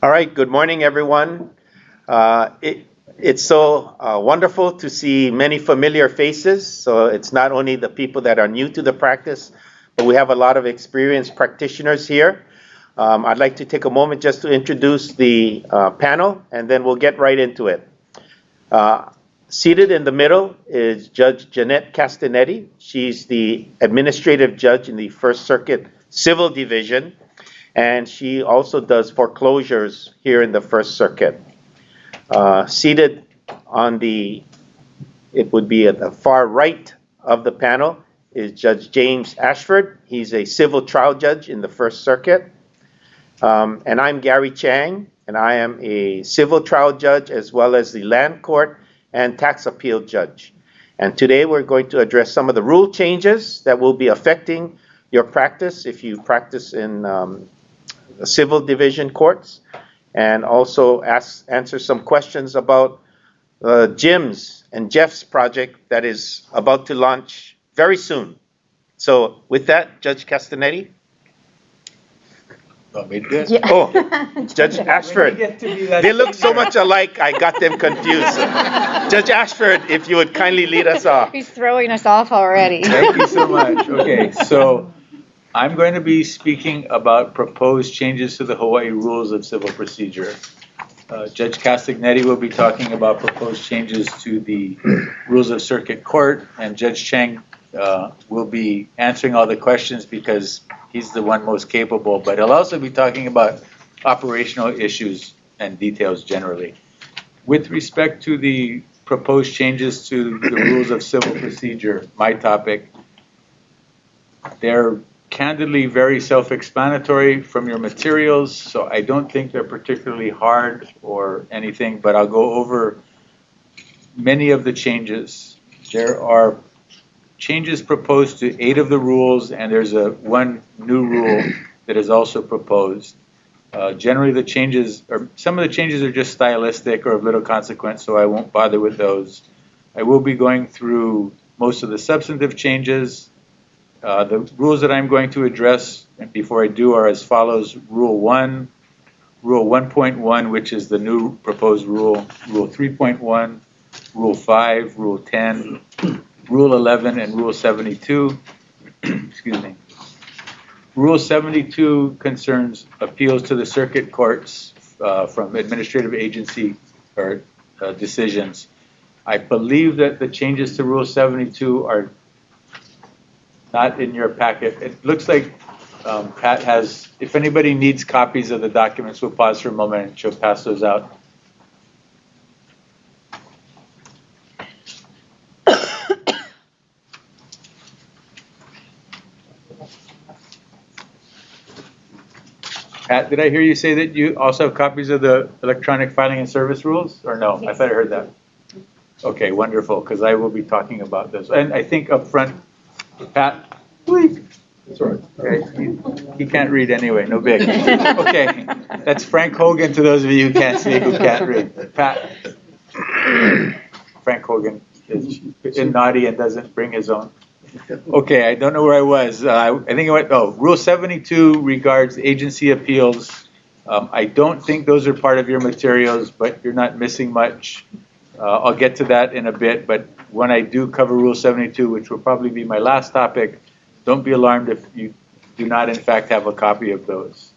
All right, good morning, everyone. It's so wonderful to see many familiar faces. So it's not only the people that are new to the practice, but we have a lot of experienced practitioners here. I'd like to take a moment just to introduce the panel, and then we'll get right into it. Seated in the middle is Judge Jeanette Castagnetti. She's the administrative judge in the First Circuit Civil Division, and she also does foreclosures here in the First Circuit. Seated on it would be at the far right of the panel, is Judge James Ashford. He's a civil trial judge in the First Circuit. And I'm Gary Chang, and I am a civil trial judge as well as the land court and tax appeal judge. And today we're going to address some of the rule changes that will be affecting your practice if you practice in the civil division courts, and also answer some questions about Jim's and Jeff's project that is about to launch very soon. So with that, Judge Castagnetti. Yeah. Oh, Judge Ashford. They look so much alike, I got them confused. Judge Ashford, if you would kindly lead us off. He's throwing us off already. Thank you so much. Okay, so I'm going to be speaking about proposed changes to the Hawaii Rules of Civil Procedure. Judge Castagnetti will be talking about proposed changes to the Rules of Circuit Court, and Judge Chang will be answering all the questions because he's the one most capable, but he'll also be talking about operational issues and details generally. With respect to the proposed changes to the Rules of Civil Procedure, my topic, they're candidly very self-explanatory from your materials, so I don't think they're particularly hard or anything, but I'll go over many of the changes. There are changes proposed to 8 of the rules, and there's one new rule that is also proposed. Generally, some of the changes are just stylistic or of little consequence, so I won't bother with those. I will be going through most of the substantive changes. The rules that I'm going to address before I do are as follows: Rule 1, Rule 1.1, which is the new proposed rule, Rule 3.1, Rule 5, Rule 10, Rule 11, and Rule 72. Excuse me. Rule 72 concerns appeals to the circuit courts from administrative agency or decisions. I believe that the changes to Rule 72 are not in your packet. It looks like Pat has, if anybody needs copies of the documents, we'll pause for a moment and she'll pass those out. Pat, did I hear you say that you also have copies of the electronic filing and service rules, or no? I thought I heard that. Okay, wonderful, because I will be talking about this. And I think up front, Pat, that's right. Okay. He can't read anyway, no big. Okay, that's Frank Hogan to those of you who can't see, who can't read. Pat, Frank Hogan is naughty and doesn't bring his own. Okay, I don't know where I was. I think I went, Rule 72 regards agency appeals. I don't think those are part of your materials, but you're not missing much. I'll get to that in a bit, but when I do cover Rule 72, which will probably be my last topic, don't be alarmed if you do not in fact have a copy of those.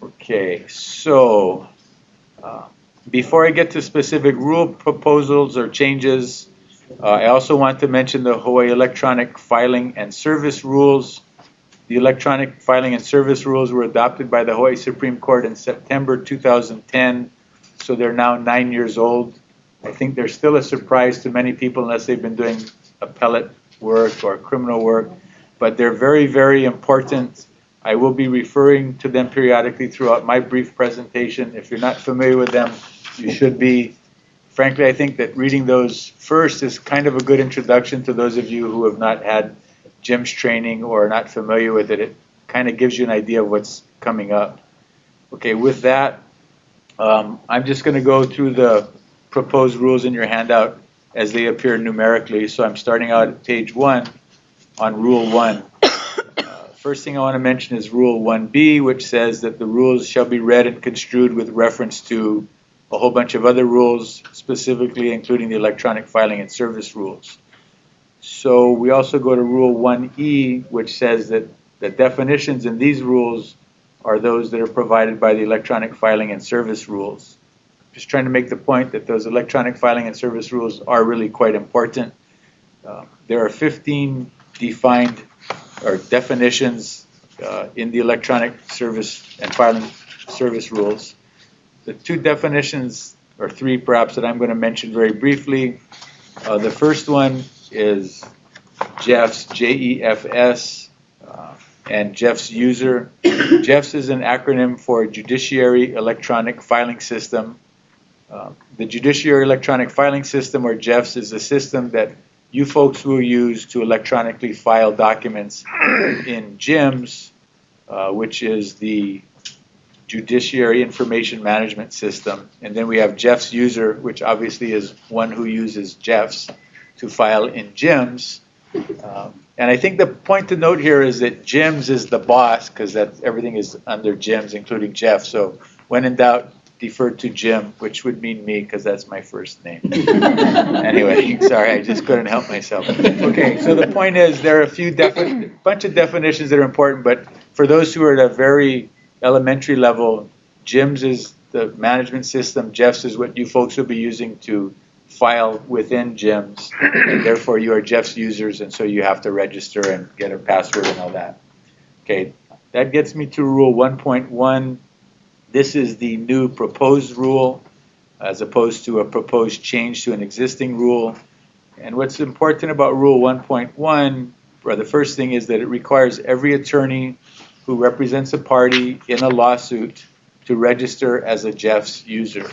Okay, so before I get to specific rule proposals or changes, I also want to mention the Hawaii Electronic Filing and Service Rules. The Electronic Filing and Service Rules were adopted by the Hawaii Supreme Court in September 2010, so they're now 9 years old. I think they're still a surprise to many people unless they've been doing appellate work or criminal work, but they're very, very important. I will be referring to them periodically throughout my brief presentation. If you're not familiar with them, you should be. Frankly, I think that reading those first is kind of a good introduction to those of you who have not had Jim's training or are not familiar with it. It kind of gives you an idea of what's coming up. Okay, with that, I'm just going to go through the proposed rules in your handout as they appear numerically. So I'm starting out at page 1 on Rule 1. First thing I want to mention is Rule 1B, which says that the rules shall be read and construed with reference to a whole bunch of other rules, specifically including the electronic filing and service rules. So we also go to Rule 1E, which says that the definitions in these rules are those that are provided by the electronic filing and service rules. Just trying to make the point that those electronic filing and service rules are really quite important. There are 15 defined or definitions in the electronic service and filing service rules. The two definitions, or three perhaps, that I'm going to mention very briefly. The first one is Jeffs, Jefs, and Jeffs user. Jeffs is an acronym for Judiciary Electronic Filing System. The Judiciary Electronic Filing System, or Jeffs, is a system that you folks will use to electronically file documents in JIMS, which is the Judiciary Information Management System. And then we have Jeffs user, which obviously is one who uses Jeffs to file in JIMS. And I think the point to note here is that JIMS is the boss, because everything is under JIMS, including Jeff. So when in doubt, defer to Jim, which would mean me, because that's my first name. Anyway, sorry, I just couldn't help myself. Okay, so the point is there are a bunch of definitions that are important, but for those who are at a very elementary level, JIMS is the management system. Jeffs is what you folks will be using to file within JIMS, and therefore you are Jeffs users, and so you have to register and get a password and all that. Okay, that gets me to Rule 1.1. This is the new proposed rule, as opposed to a proposed change to an existing rule. And what's important about Rule 1.1, or the first thing, is that it requires every attorney who represents a party in a lawsuit to register as a Jeffs user.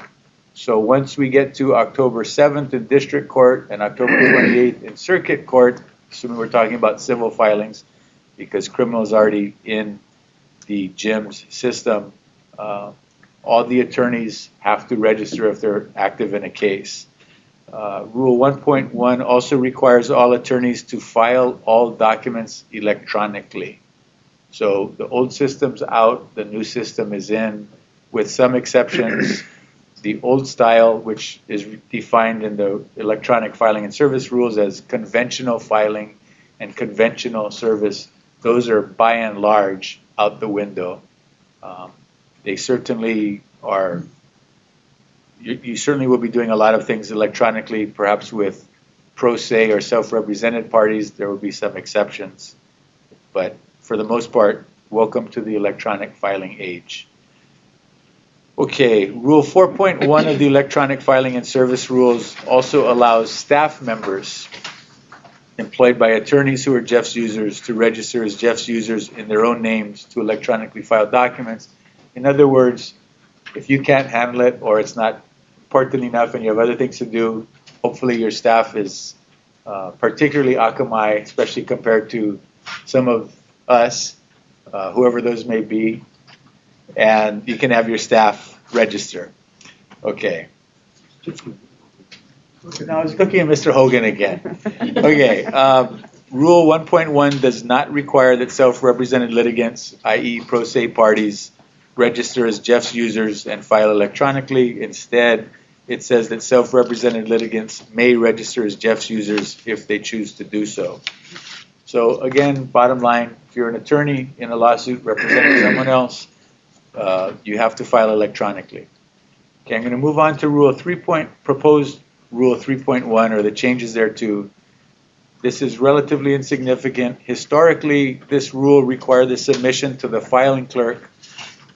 So once we get to October 7th in district court and October 28th in circuit court, assuming we're talking about civil filings, because criminal is already in the JIMS system, all the attorneys have to register if they're active in a case. Rule 1.1 also requires all attorneys to file all documents electronically. So the old system's out, the new system is in, with some exceptions. The old style, which is defined in the electronic filing and service rules as conventional filing and conventional service, those are by and large out the window. They certainly are, you certainly will be doing a lot of things electronically, perhaps with pro se or self-represented parties. There will be some exceptions. But for the most part, welcome to the electronic filing age. Okay, Rule 4.1 of the electronic filing and service rules also allows staff members employed by attorneys who are Jeffs users to register as Jeffs users in their own names to electronically file documents. In other words, if you can't handle it or it's not important enough and you have other things to do, hopefully your staff is particularly Akamai, especially compared to some of us, whoever those may be, and you can have your staff register. Okay. Now I was looking at Mr. Hogan again. Okay. Rule 1.1 does not require that self-represented litigants, i.e. pro se parties, register as Jeffs users and file electronically. Instead, it says that self-represented litigants may register as Jeffs users if they choose to do so. So again, bottom line, if you're an attorney in a lawsuit representing someone else, you have to file electronically. Okay, I'm going to move on to proposed Rule 3.1, or the changes thereto. This is relatively insignificant. Historically, this rule required the submission to the filing clerk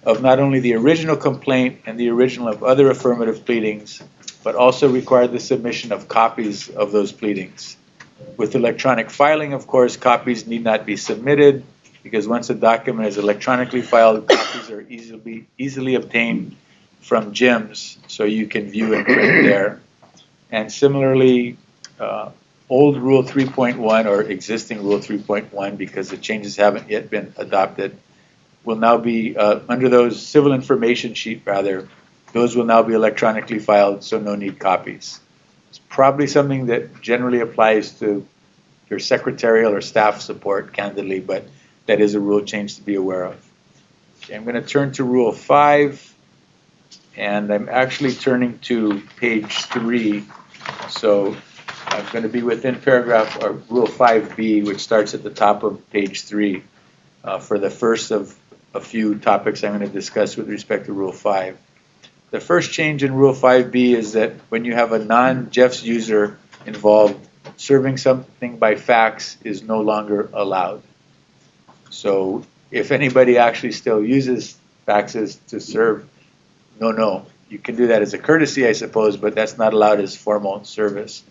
of not only the original complaint and the original of other affirmative pleadings, but also required the submission of copies of those pleadings. With electronic filing, of course, copies need not be submitted, because once a document is electronically filed, copies are easily obtained from JIMS, so you can view and print there. And similarly, old Rule 3.1 or existing Rule 3.1, because the changes haven't yet been adopted, will now be, under those civil information sheet rather, those will now be electronically filed, so no need copies. It's probably something that generally applies to your secretarial or staff support, candidly, but that is a rule change to be aware of. Okay, I'm going to turn to Rule 5, and I'm actually turning to page 3. So I'm going to be within paragraph or Rule 5B, which starts at the top of page 3, for the first of a few topics I'm going to discuss with respect to Rule 5. The first change in Rule 5B is that when you have a non-Jeffs user involved, serving something by fax is no longer allowed. So if anybody actually still uses faxes to serve, no. You can do that as a courtesy, I suppose, but that's not allowed as formal service.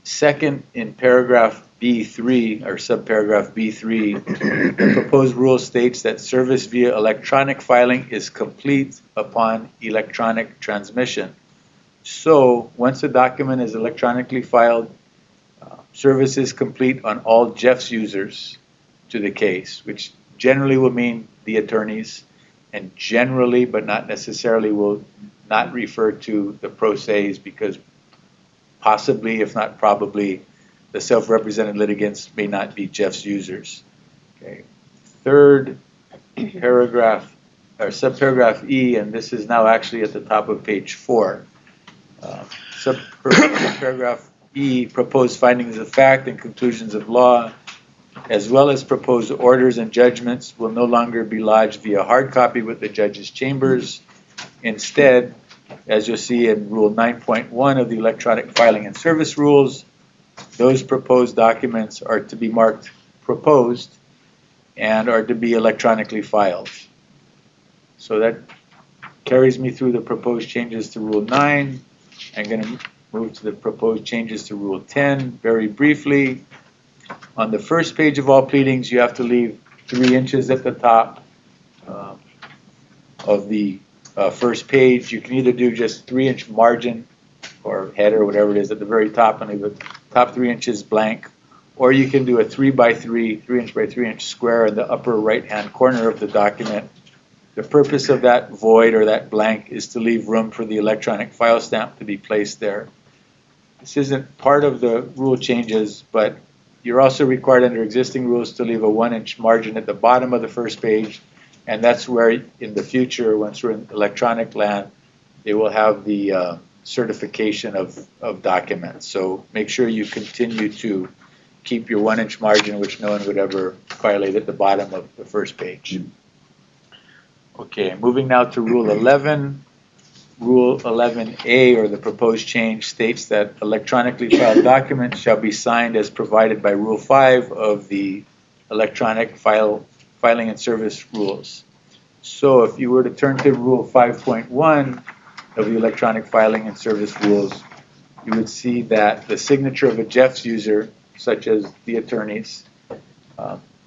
Second, in paragraph B3, or subparagraph B3, the proposed rule states that service via electronic filing is complete upon electronic transmission. So once a document is electronically filed, service is complete on all Jeffs users to the case, which generally will mean the attorneys, and generally, but not necessarily, will not refer to the pro se's, because possibly, if not probably, the self-represented litigants may not be Jeffs users. Okay. Third paragraph, or subparagraph E, and this is now actually at the top of page 4. Subparagraph E, proposed findings of fact and conclusions of law, as well as proposed orders and judgments, will no longer be lodged via hard copy with the judge's chambers. Instead, as you'll see in Rule 9.1 of the Electronic Filing and Service Rules, those proposed documents are to be marked proposed and are to be electronically filed. So that carries me through the proposed changes to Rule 9. I'm going to move to the proposed changes to Rule 10 very briefly. On the first page of all pleadings, you have to leave 3 inches at the top of the first page. You can either do just 3-inch margin or header, whatever it is, at the very top, and leave the top 3 inches blank. Or you can do a 3 by 3, 3-inch by 3-inch square in the upper right-hand corner of the document. The purpose of that void or that blank is to leave room for the electronic file stamp to be placed there. This isn't part of the rule changes, but you're also required under existing rules to leave a 1-inch margin at the bottom of the first page, and that's where in the future, once we're in electronic land, they will have the certification of documents. So make sure you continue to keep your 1-inch margin, which no one would ever violate, at the bottom of the first page. Okay, moving now to Rule 11. Rule 11A, or the proposed change, states that electronically filed documents shall be signed as provided by Rule 5 of the Electronic Filing and Service Rules. So if you were to turn to Rule 5.1 of the Electronic Filing and Service Rules, you would see that the signature of a Jeffs user, such as the attorneys,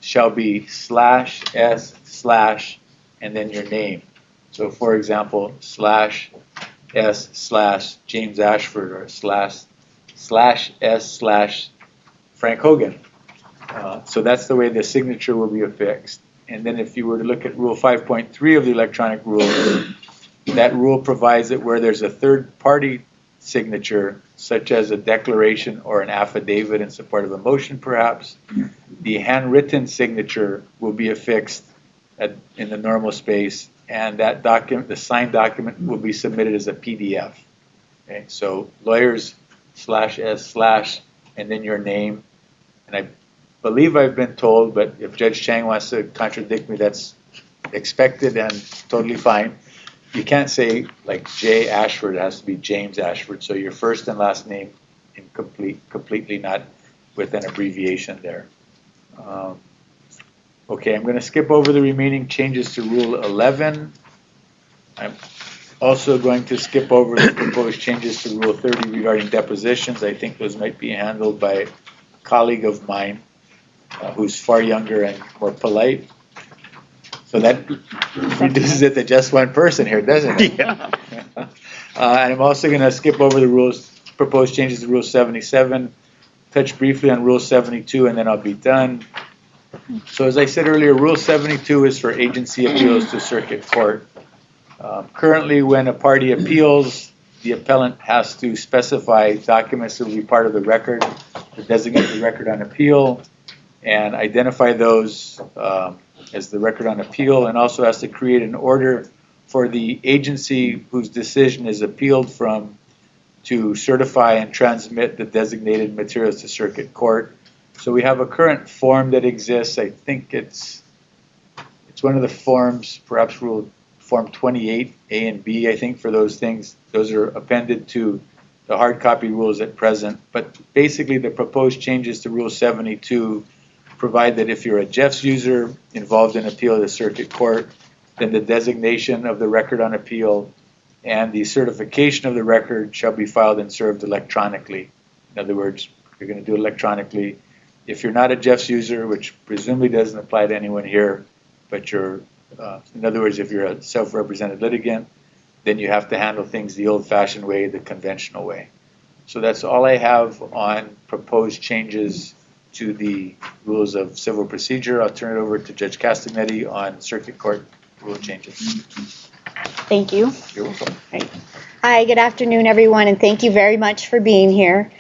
shall be /s/ and then your name. So for example, /s/ James Ashford, or /s/ Frank Hogan. So that's the way the signature will be affixed. And then if you were to look at Rule 5.3 of the electronic rules, that rule provides that where there's a third-party signature, such as a declaration or an affidavit in support of a motion perhaps, the handwritten signature will be affixed in the normal space, and that document, the signed document, will be submitted as a PDF. Okay, so lawyers /s/ and then your name. And I believe I've been told, but if Judge Chang wants to contradict me, that's expected and totally fine. You can't say like J. Ashford, it has to be James Ashford. So your first and last name completely, not with an abbreviation there. Okay, I'm going to skip over the remaining changes to Rule 11. I'm also going to skip over the proposed changes to Rule 30 regarding depositions. I think those might be handled by a colleague of mine who's far younger and more polite. So that reduces it to just one person here, doesn't it? Yeah. And I'm also going to skip over the rules, proposed changes to Rule 77, touch briefly on Rule 72, and then I'll be done. So as I said earlier, Rule 72 is for agency appeals to circuit court. Currently, when a party appeals, the appellant has to specify documents that will be part of the record to designate the record on appeal. and identify those as the record on appeal, and also has to create an order for the agency whose decision is appealed from to certify and transmit the designated materials to circuit court. So we have a current form that exists. I think it's one of the forms, perhaps Form 28, A and B, I think, for those things. Those are appended to the hard copy rules at present. But basically, the proposed changes to Rule 72 provide that if you're a Jeff's user involved in appeal to the circuit court, then the designation of the record on appeal and the certification of the record shall be filed and served electronically. In other words, you're going to do it electronically. If you're not a Jeff's user, which presumably doesn't apply to anyone here, but you're, in other words, if you're a self-represented litigant, then you have to handle things the old-fashioned way, the conventional way. So that's all I have on proposed changes to the rules of civil procedure. I'll turn it over to Judge Castagnetti on circuit court rule changes. Thank you. You're welcome. Hi, good afternoon, everyone, and thank you very much for being here.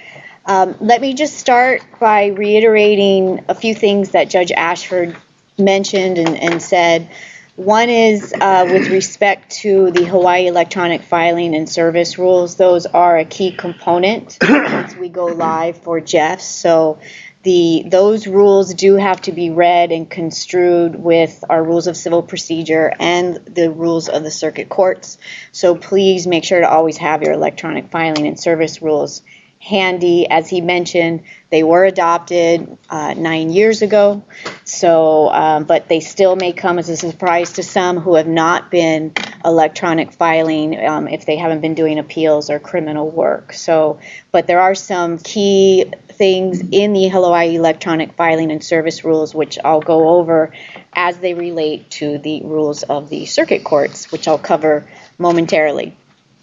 Let me just start by reiterating a few things that Judge Ashford mentioned and said. One is with respect to the Hawaiʻi electronic filing and service rules. Those are a key component once we go live for Jeffs. So those rules do have to be read and construed with our rules of civil procedure and the rules of the circuit courts. So please make sure to always have your electronic filing and service rules handy. As he mentioned, they were adopted 9 years ago, so but they still may come as a surprise to some who have not been electronic filing if they haven't been doing appeals or criminal work. So, but there are some key things in the Hawaiʻi electronic filing and service rules which I'll go over as they relate to the rules of the circuit courts, which I'll cover momentarily.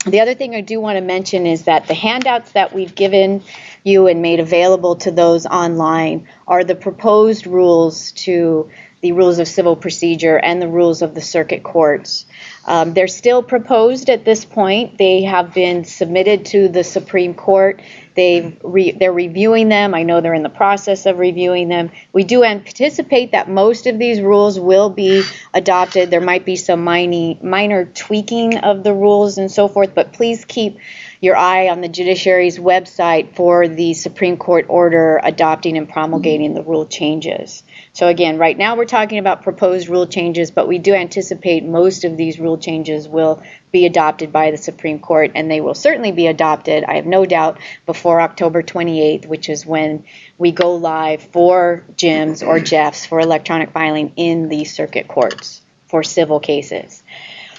The other thing I do want to mention is that the handouts that we've given you and made available to those online are the proposed rules to the rules of civil procedure and the rules of the circuit courts. They're still proposed at this point. They have been submitted to the Supreme Court. They're reviewing them. I know they're in the process of reviewing them. We do anticipate that most of these rules will be adopted. There might be some minor tweaking of the rules and so forth, but please keep your eye on the judiciary's website for the Supreme Court order adopting and promulgating the rule changes. So again, right now we're talking about proposed rule changes, but we do anticipate most of these rule changes will be adopted by the Supreme Court, and they will certainly be adopted, I have no doubt, before October 28th, which is when we go live for JIMS or Jeffs for electronic filing in the circuit courts for civil cases.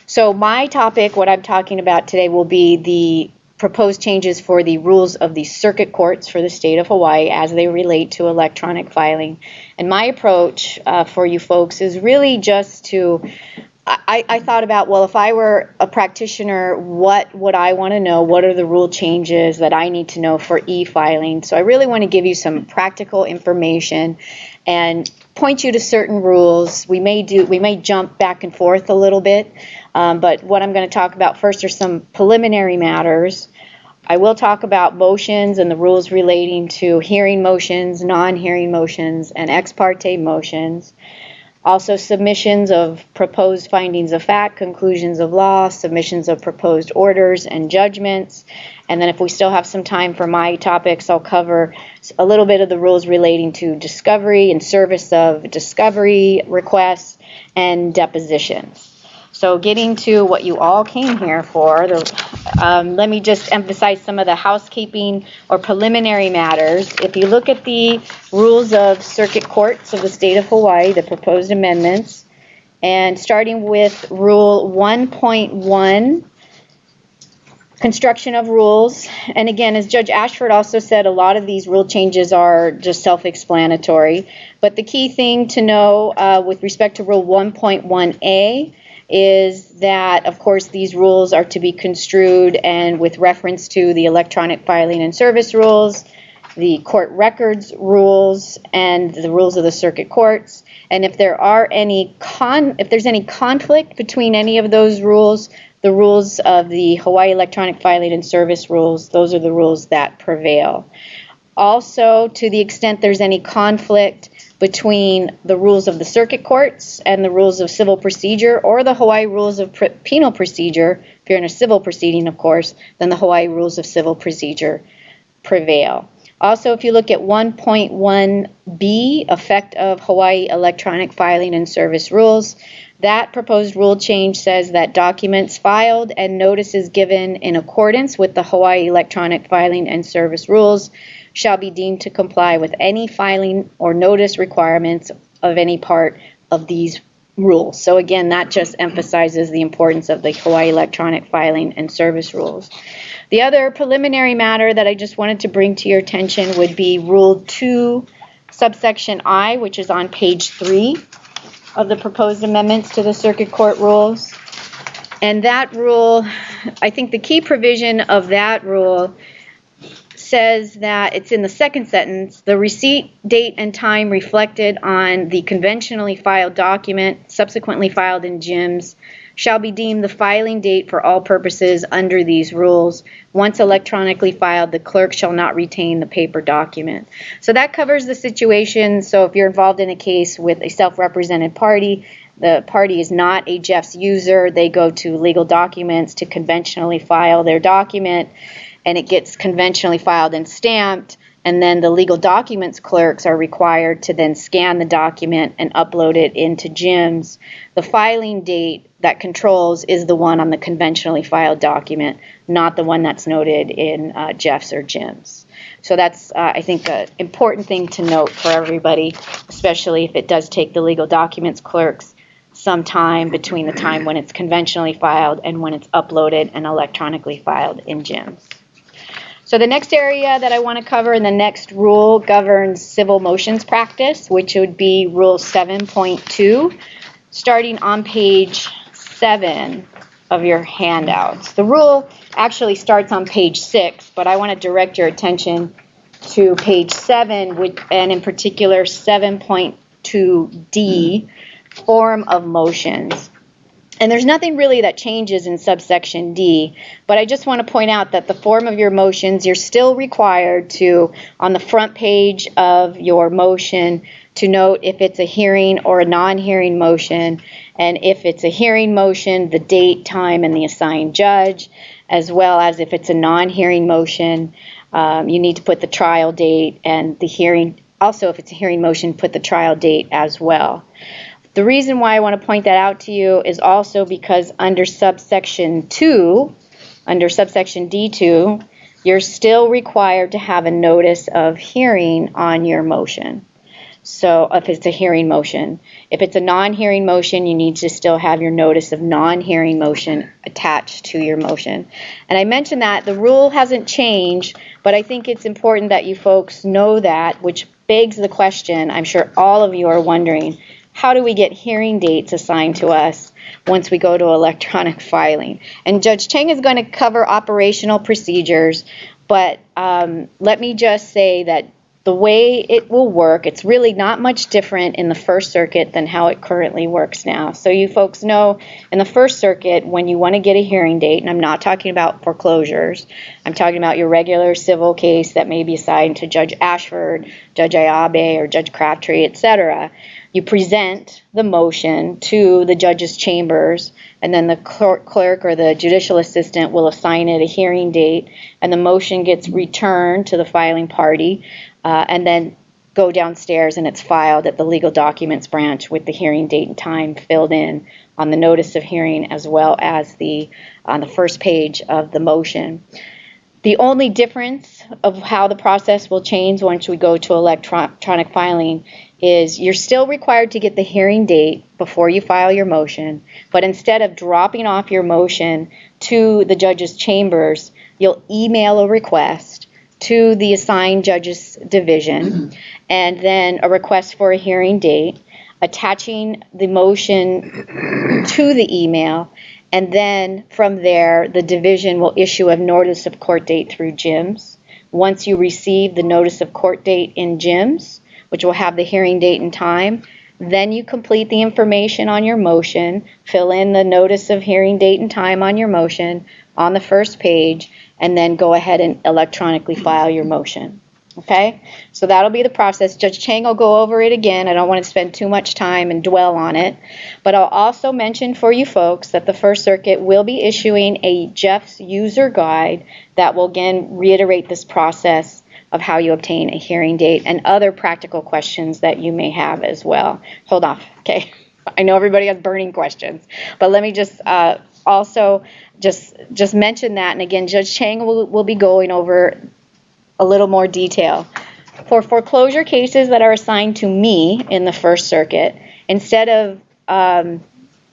So my topic, what I'm talking about today, will be the proposed changes for the rules of the circuit courts for the state of Hawaii as they relate to electronic filing. And my approach for you folks is really just to, I thought about, well, if I were a practitioner, what would I want to know? What are the rule changes that I need to know for e-filing? So I really want to give you some practical information and point you to certain rules. We may jump back and forth a little bit, but what I'm going to talk about first are some preliminary matters. I will talk about motions and the rules relating to hearing motions, non-hearing motions, and ex parte motions. Also, submissions of proposed findings of fact, conclusions of law, submissions of proposed orders and judgments. And then if we still have some time for my topics, I'll cover a little bit of the rules relating to discovery and service of discovery requests and depositions. So getting to what you all came here for, let me just emphasize some of the housekeeping or preliminary matters. If you look at the rules of circuit courts of the state of Hawaii, the proposed amendments, and starting with Rule 1.1, construction of rules. And again, as Judge Ashford also said, a lot of these rule changes are just self-explanatory. But the key thing to know with respect to Rule 1.1a is that, of course, these rules are to be construed and with reference to the electronic filing and service rules, the court records rules, and the rules of the circuit courts. And if there are if there's any conflict between any of those rules, the rules of the Hawaii electronic filing and service rules, those are the rules that prevail. Also, to the extent there's any conflict, between the rules of the circuit courts and the rules of civil procedure, or the Hawaii rules of penal procedure. If you're in a civil proceeding, of course, then the Hawaii rules of civil procedure prevail. Also, if you look at 1.1b, effect of Hawaii electronic filing and service rules, that proposed rule change says that documents filed and notices given in accordance with the Hawaii electronic filing and service rules shall be deemed to comply with any filing or notice requirements of any part of these rules. So again, that just emphasizes the importance of the Hawaii electronic filing and service rules. The other preliminary matter that I just wanted to bring to your attention would be Rule 2, subsection I, which is on page 3 of the proposed amendments to the circuit court rules. And that rule, I think the key provision of that rule says that it's in the second sentence, the receipt, date, and time reflected on the conventionally filed document subsequently filed in JIMS shall be deemed the filing date for all purposes under these rules. Once electronically filed, the clerk shall not retain the paper document. So that covers the situation. So if you're involved in a case with a self-represented party, the party is not a Jeff's user, they go to legal documents to conventionally file their document, and it gets conventionally filed and stamped, and then the legal documents clerks are required to then scan the document and upload it into JIMS. The filing date that controls is the one on the conventionally filed document, not the one that's noted in Jeff's or JIMS. So that's, I think, an important thing to note for everybody, especially if it does take the legal documents clerks some time between the time when it's conventionally filed and when it's uploaded and electronically filed in JIMS. So the next area that I want to cover in the next rule governs civil motions practice, which would be Rule 7.2, starting on page 7 of your handouts. The rule actually starts on page 6, but I want to direct your attention to page 7, and in particular 7.2d, form of motions. And there's nothing really that changes in subsection D, but I just want to point out that the form of your motions, you're still required to, on the front page of your motion, to note if it's a hearing or a non-hearing motion, and if it's a hearing motion, the date, time, and the assigned judge, as well as if it's a non-hearing motion, you need to put the trial date and the hearing. Also, if it's a hearing motion, put the trial date as well. The reason why I want to point that out to you is also because under subsection D2, you're still required to have a notice of hearing on your motion. So if it's a hearing motion. If it's a non-hearing motion, you need to still have your notice of non-hearing motion attached to your motion. And I mentioned that the rule hasn't changed, but I think it's important that you folks know that, which begs the question, I'm sure all of you are wondering, how do we get hearing dates assigned to us once we go to electronic filing? And Judge Chang is going to cover operational procedures, but let me just say that the way it will work, it's really not much different in the First Circuit than how it currently works now. So you folks know in the First Circuit, when you want to get a hearing date, and I'm not talking about foreclosures, I'm talking about your regular civil case that may be assigned to Judge Ashford, Judge Ayabe, or Judge Crabtree, etc., you present the motion to the judge's chambers, and then the clerk or the judicial assistant will assign it a hearing date, and the motion gets returned to the filing party, and then go downstairs and it's filed at the legal documents branch with the hearing date and time filled in on the notice of hearing as well as on the first page of the motion. The only difference of how the process will change once we go to electronic filing is you're still required to get the hearing date before you file your motion, but instead of dropping off your motion to the judge's chambers, you'll email a request to the assigned judge's division, and then a request for a hearing date, attaching the motion to the email, and then from there, the division will issue a notice of court date through JIMS. Once you receive the notice of court date in JIMS, which will have the hearing date and time, then you complete the information on your motion, fill in the notice of hearing date and time on your motion on the first page, and then go ahead and electronically file your motion. Okay, so that'll be the process. Judge Chang will go over it again. I don't want to spend too much time and dwell on it, but I'll also mention for you folks that the First Circuit will be issuing a Jeff's user guide that will again reiterate this process of how you obtain a hearing date and other practical questions that you may have as well. Hold on, okay. I know everybody has burning questions, but let me just also just mention that. And again, Judge Chang will be going over a little more detail. For foreclosure cases that are assigned to me in the First Circuit, instead of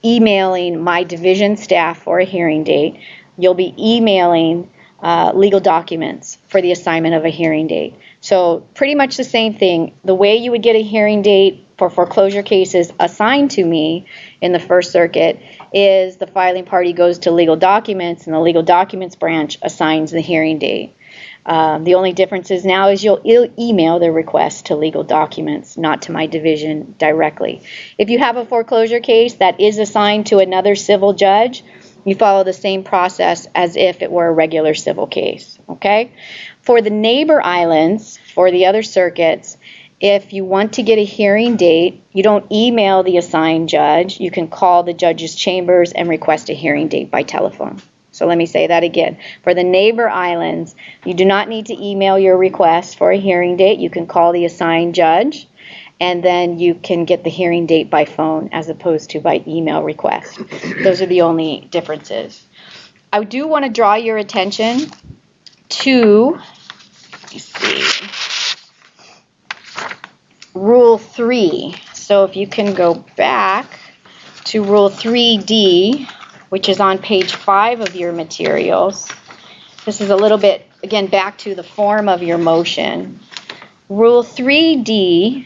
emailing my division staff for a hearing date, you'll be emailing legal documents for the assignment of a hearing date. So pretty much the same thing. The way you would get a hearing date for foreclosure cases assigned to me in the First Circuit is the filing party goes to legal documents, and the legal documents branch assigns the hearing date. The only difference is now is you'll email the request to legal documents, not to my division directly. If you have a foreclosure case that is assigned to another civil judge, you follow the same process as if it were a regular civil case, okay? For the neighbor islands, for the other circuits, if you want to get a hearing date, you don't email the assigned judge. You can call the judge's chambers and request a hearing date by telephone. So let me say that again. For the neighbor islands, you do not need to email your request for a hearing date. You can call the assigned judge, and then you can get the hearing date by phone as opposed to by email request. Those are the only differences. I do want to draw your attention to, let me see, Rule 3. So if you can go back to Rule 3D, which is on page 5 of your materials. This is a little bit, again, back to the form of your motion. Rule 3D,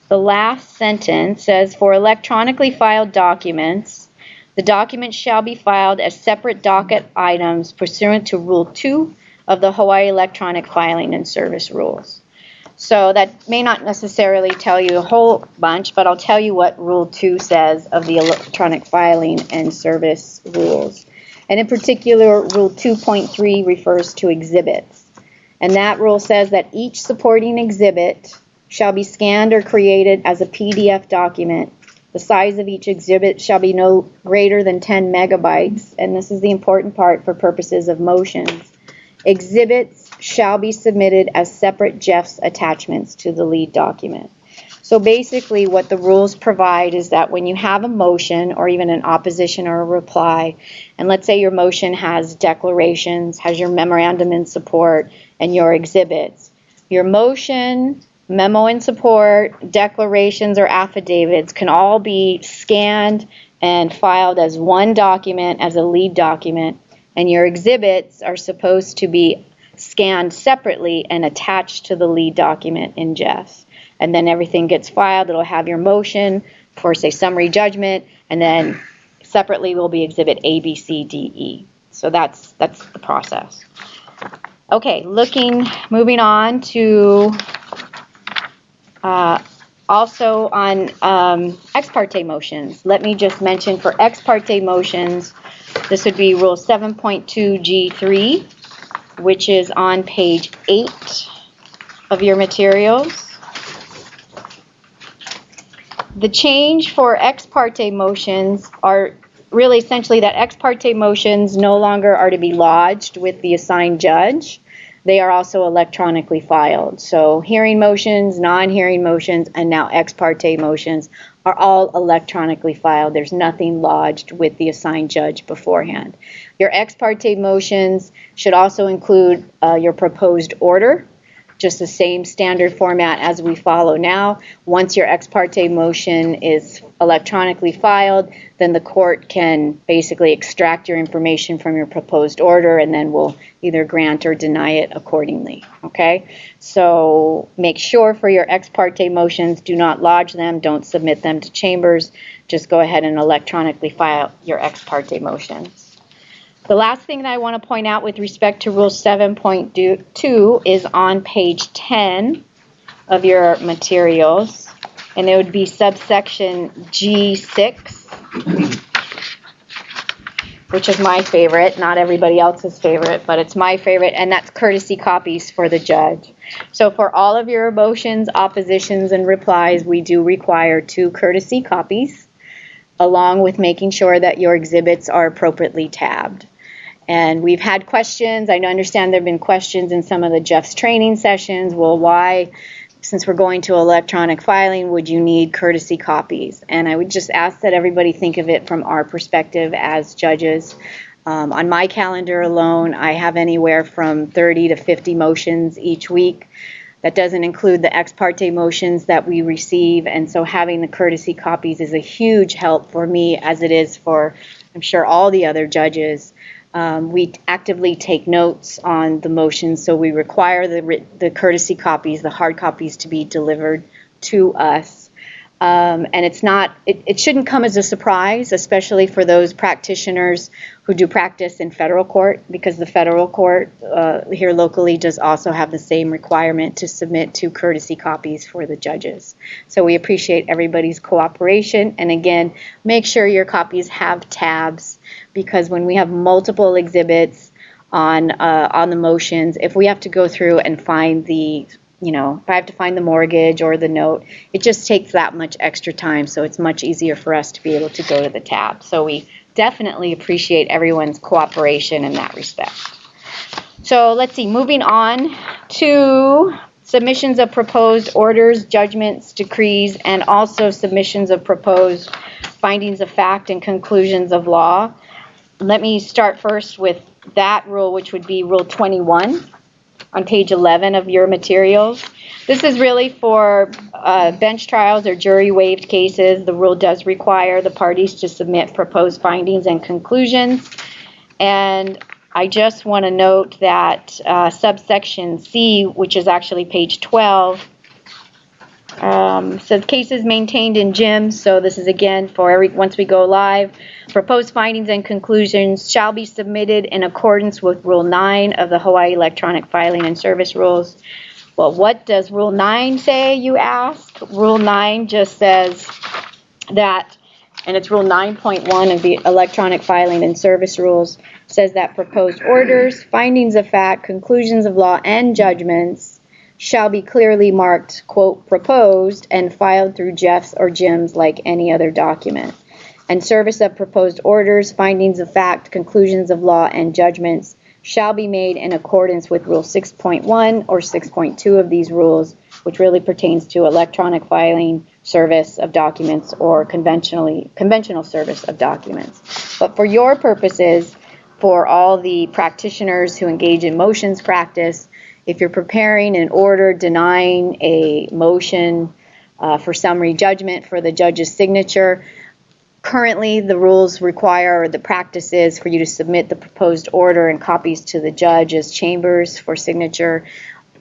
the last sentence says, for electronically filed documents, the documents shall be filed as separate docket items pursuant to Rule 2 of the Hawaiʻi Electronic Filing and Service Rules. So that may not necessarily tell you a whole bunch, but I'll tell you what Rule 2 says of the electronic filing and service rules. And in particular, Rule 2.3 refers to exhibits. And that rule says that each supporting exhibit shall be scanned or created as a PDF document. The size of each exhibit shall be no greater than 10 megabytes. And this is the important part for purposes of motions. Exhibits shall be submitted as separate Jeff's attachments to the lead document. So basically what the rules provide is that when you have a motion or even an opposition or a reply, and let's say your motion has declarations, has your memorandum in support, and your exhibits, your motion, memo in support, declarations, or affidavits can all be scanned and filed as one document, as a lead document, and your exhibits are supposed to be scanned separately and attached to the lead document in Jeff's. And then everything gets filed. It'll have your motion for, say, summary judgment, and then separately will be exhibit A, B, C, D, E. So that's the process. Okay, moving on to also on ex parte motions. Let me just mention for ex parte motions, this would be Rule 7.2G3, which is on page 8 of your materials. The change for ex parte motions are really essentially that ex parte motions no longer are to be lodged with the assigned judge. They are also electronically filed. So hearing motions, non-hearing motions, and now ex parte motions are all electronically filed. There's nothing lodged with the assigned judge beforehand. Your ex parte motions should also include your proposed order, just the same standard format as we follow now. Once your ex parte motion is electronically filed, then the court can basically extract your information from your proposed order, and then we'll either grant or deny it accordingly, okay? So make sure for your ex parte motions, do not lodge them, don't submit them to chambers, just go ahead and electronically file your ex parte motions. The last thing that I want to point out with respect to Rule 7.2 is on page 10 of your materials, and it would be subsection G6. which is my favorite, not everybody else's favorite, but it's my favorite, and that's courtesy copies for the judge. So for all of your motions, oppositions, and replies, we do require 2 courtesy copies, along with making sure that your exhibits are appropriately tabbed. And we've had questions. I understand there have been questions in some of the Jeff's training sessions. Well, why, since we're going to electronic filing, would you need courtesy copies? And I would just ask that everybody think of it from our perspective as judges. On my calendar alone, I have anywhere from 30 to 50 motions each week. That doesn't include the ex parte motions that we receive. And so having the courtesy copies is a huge help for me, as it is for, I'm sure, all the other judges. We actively take notes on the motions, so we require the courtesy copies, the hard copies, to be delivered to us. And it shouldn't come as a surprise, especially for those practitioners who do practice in federal court, because the federal court here locally does also have the same requirement to submit 2 courtesy copies for the judges. So we appreciate everybody's cooperation. And again, make sure your copies have tabs, because when we have multiple exhibits on the motions, if we have to go through and find if I have to find the mortgage or the note, it just takes that much extra time. So it's much easier for us to be able to go to the tab. So we definitely appreciate everyone's cooperation in that respect. So let's see, moving on to submissions of proposed orders, judgments, decrees, and also submissions of proposed findings of fact and conclusions of law. Let me start first with that rule, which would be Rule 21 on page 11 of your materials. This is really for bench trials or jury waived cases. The rule does require the parties to submit proposed findings and conclusions. And I just want to note that subsection C, which is actually page 12, says cases maintained in gyms. So this is again for once we go live. Proposed findings and conclusions shall be submitted in accordance with Rule 9 of the Hawaiʻi Electronic Filing and Service Rules. Well, what does Rule 9 say, you ask? Rule 9 just says that, and it's Rule 9.1 of the Electronic Filing and Service Rules, says that proposed orders, findings of fact, conclusions of law, and judgments shall be clearly marked, quote, proposed, and filed through Jeff's or Jim's like any other document. And service of proposed orders, findings of fact, conclusions of law, and judgments shall be made in accordance with Rule 6.1 or 6.2 of these rules, which really pertains to electronic filing, service of documents, or conventional service of documents. But for your purposes, for all the practitioners who engage in motions practice, if you're preparing an order denying a motion for summary judgment for the judge's signature, currently the rules require, or the practice is, for you to submit the proposed order and copies to the judge as chambers for signature.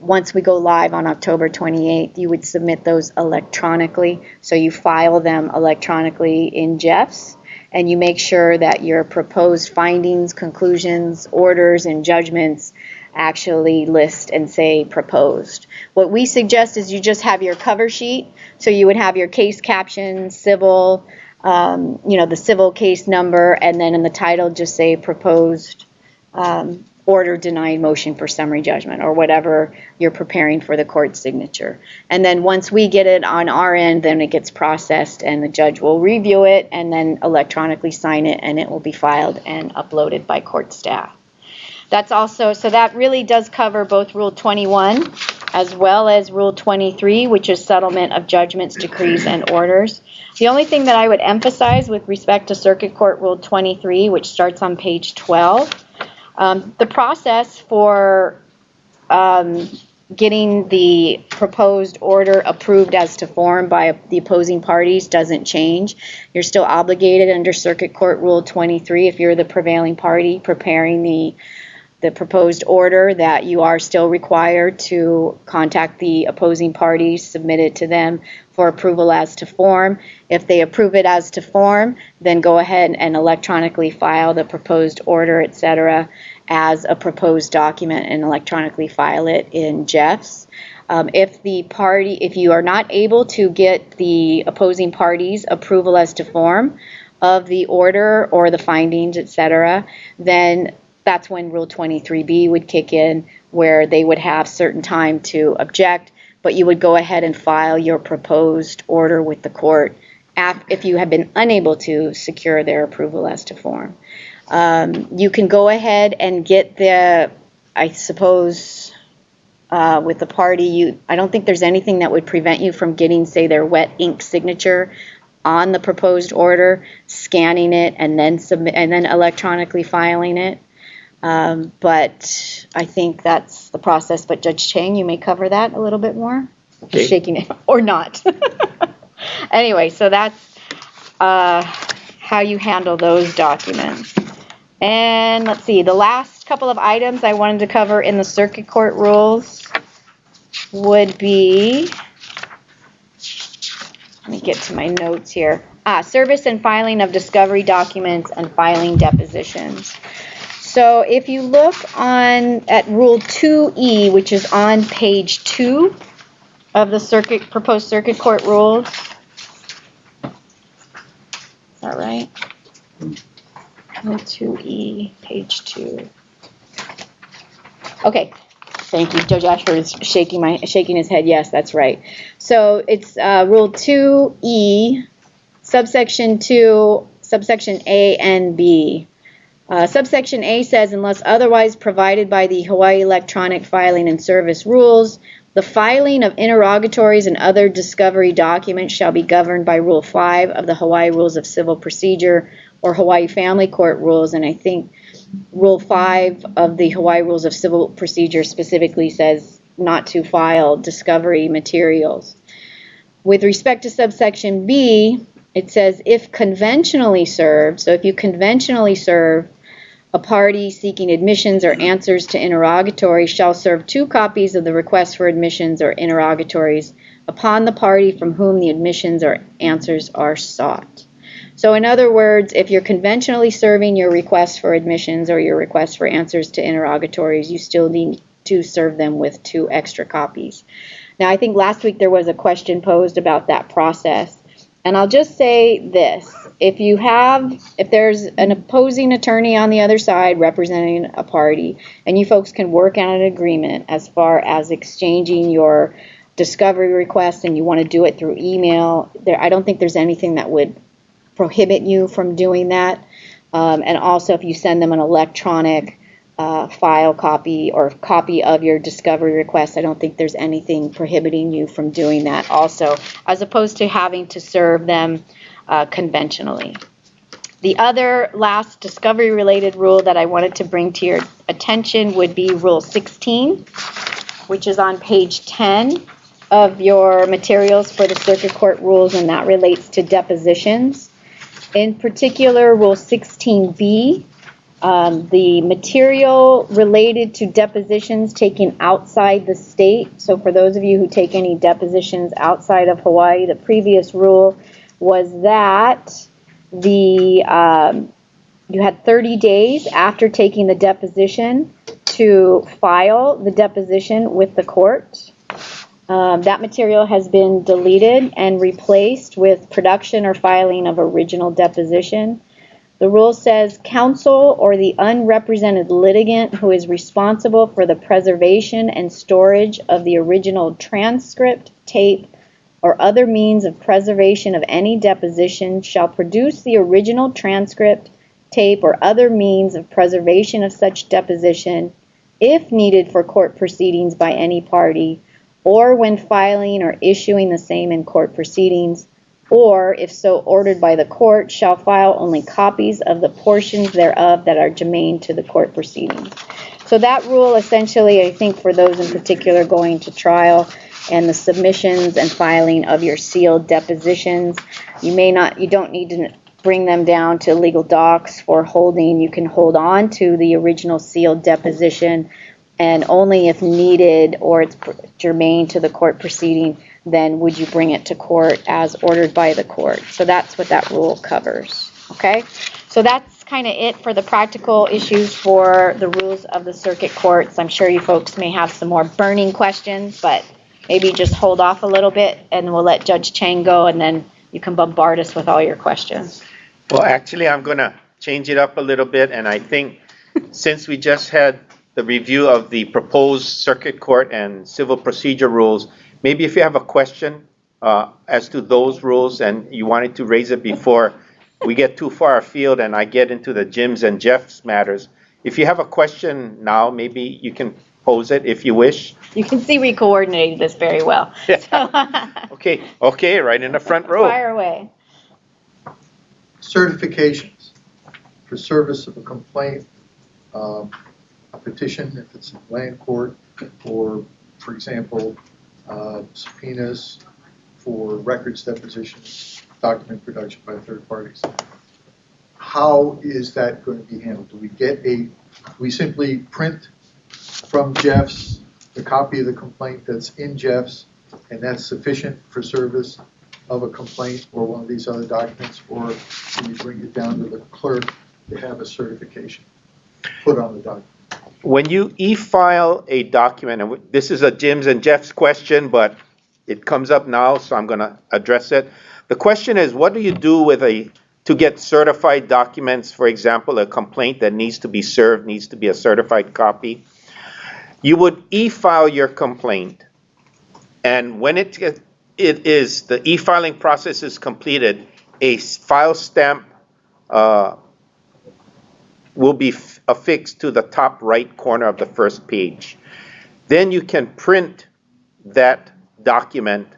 Once we go live on October 28th, you would submit those electronically. So you file them electronically in Jeff's, and you make sure that your proposed findings, conclusions, orders, and judgments actually list and say proposed. What we suggest is you just have your cover sheet. So you would have your case caption, civil, the civil case number, and then in the title just say proposed order denying motion for summary judgment, or whatever you're preparing for the court signature. And then once we get it on our end, then it gets processed and the judge will review it and then electronically sign it, and it will be filed and uploaded by court staff. So that really does cover both Rule 21 as well as Rule 23, which is settlement of judgments, decrees, and orders. The only thing that I would emphasize with respect to Circuit Court Rule 23, which starts on page 12, the process for getting the proposed order approved as to form by the opposing parties doesn't change. You're still obligated under Circuit Court Rule 23, if you're the prevailing party preparing the proposed order, that you are still required to contact the opposing parties, submit it to them for approval as to form. If they approve it as to form, then go ahead and electronically file the proposed order, etc., as a proposed document and electronically file it in Jeff's. If you are not able to get the opposing parties' approval as to form, of the order or the findings, etc., then that's when Rule 23B would kick in, where they would have certain time to object, but you would go ahead and file your proposed order with the court if you have been unable to secure their approval as to form. You can go ahead and get I suppose, with the party, I don't think there's anything that would prevent you from getting, say, their wet ink signature on the proposed order, scanning it, and then electronically filing it. But I think that's the process. But Judge Chang, you may cover that a little bit more. Okay. He's shaking it, or not. Anyway, so that's how you handle those documents. And let's see, the last couple of items I wanted to cover in the circuit court rules would be, let me get to my notes here. Service and filing of discovery documents and filing depositions. So if you look at Rule 2E, which is on page 2 of the proposed circuit court rules. Is that right? Rule 2E, page 2. Okay, thank you. Judge Ashford is shaking his head. Yes, that's right. So it's Rule 2E, subsection 2, subsection A and B. Subsection A says, unless otherwise provided by the Hawaii Electronic Filing and Service Rules, the filing of interrogatories and other discovery documents shall be governed by Rule 5 of the Hawaii Rules of Civil Procedure or Hawaii Family Court Rules, and I think Rule 5 of the Hawaii Rules of Civil Procedure specifically says not to file discovery materials. With respect to subsection B, it says if conventionally served, so if you conventionally serve a party seeking admissions or answers to interrogatories shall serve 2 copies of the request for admissions or interrogatories upon the party from whom the admissions or answers are sought. So in other words, if you're conventionally serving your request for admissions or your request for answers to interrogatories, you still need to serve them with 2 extra copies. Now, I think last week there was a question posed about that process. And I'll just say this, if there's an opposing attorney on the other side representing a party, and you folks can work out an agreement as far as exchanging your discovery request and you want to do it through email, I don't think there's anything that would prohibit you from doing that. And also if you send them an electronic file copy or copy of your discovery request, I don't think there's anything prohibiting you from doing that also, as opposed to having to serve them conventionally. The other last discovery related rule that I wanted to bring to your attention would be Rule 16, which is on page 10 of your materials for the circuit court rules, and that relates to depositions. In particular, Rule 16B, the material related to depositions taken outside the state. So for those of you who take any depositions outside of Hawaii, the previous rule was that you had 30 days after taking the deposition to file the deposition with the court. That material has been deleted and replaced with production or filing of original deposition. The rule says counsel or the unrepresented litigant who is responsible for the preservation and storage of the original transcript, tape, or other means of preservation of any deposition shall produce the original transcript, tape, or other means of preservation of such deposition if needed for court proceedings by any party, or when filing or issuing the same in court proceedings, or, if so ordered by the court, shall file only copies of the portions thereof that are germane to the court proceedings. So that rule essentially, I think, for those in particular going to trial and the submissions and filing of your sealed depositions, you don't need to bring them down to legal docs for holding. You can hold on to the original sealed deposition, and only if needed or it's germane to the court proceeding, then would you bring it to court as ordered by the court. So that's what that rule covers. Okay? So that's kind of it for the practical issues for the rules of the circuit courts. I'm sure you folks may have some more burning questions, but maybe just hold off a little bit and we'll let Judge Chang go, and then you can bombard us with all your questions. Well, actually, I'm going to change it up a little bit, and I think since we just had the review of the proposed circuit court and civil procedure rules, maybe if you have a question as to those rules and you wanted to raise it before we get too far afield and I get into the Jim's and Jeff's matters, if you have a question now, maybe you can pose it if you wish. You can see we coordinated this very well. So, Okay, right in the front row. fire away. Certifications for service of a complaint, a petition if it's in land court, or, for example, subpoenas for records depositions, document production by third parties. How is that going to be handled? Do we simply print from Jeff's the copy of the complaint that's in Jeff's, and that's sufficient for service of a complaint or one of these other documents, or do we bring it down to the clerk to have a certification put on the document? When you e-file a document, and this is a Jim's and Jeff's question, but it comes up now, so I'm going to address it. The question is, what do you do to get certified documents? For example, a complaint that needs to be served needs to be a certified copy. You would e-file your complaint, and when the e-filing process is completed, a file stamp will be affixed to the top right corner of the first page. Then you can print that document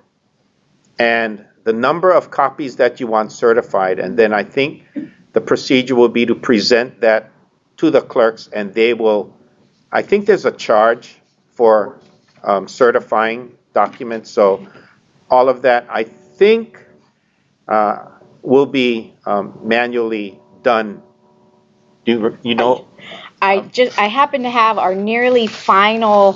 and the number of copies that you want certified, and then I think the procedure will be to present that to the clerks, and they will, I think there's a charge for certifying documents, so all of that I think will be manually done. You know? I happen to have our nearly final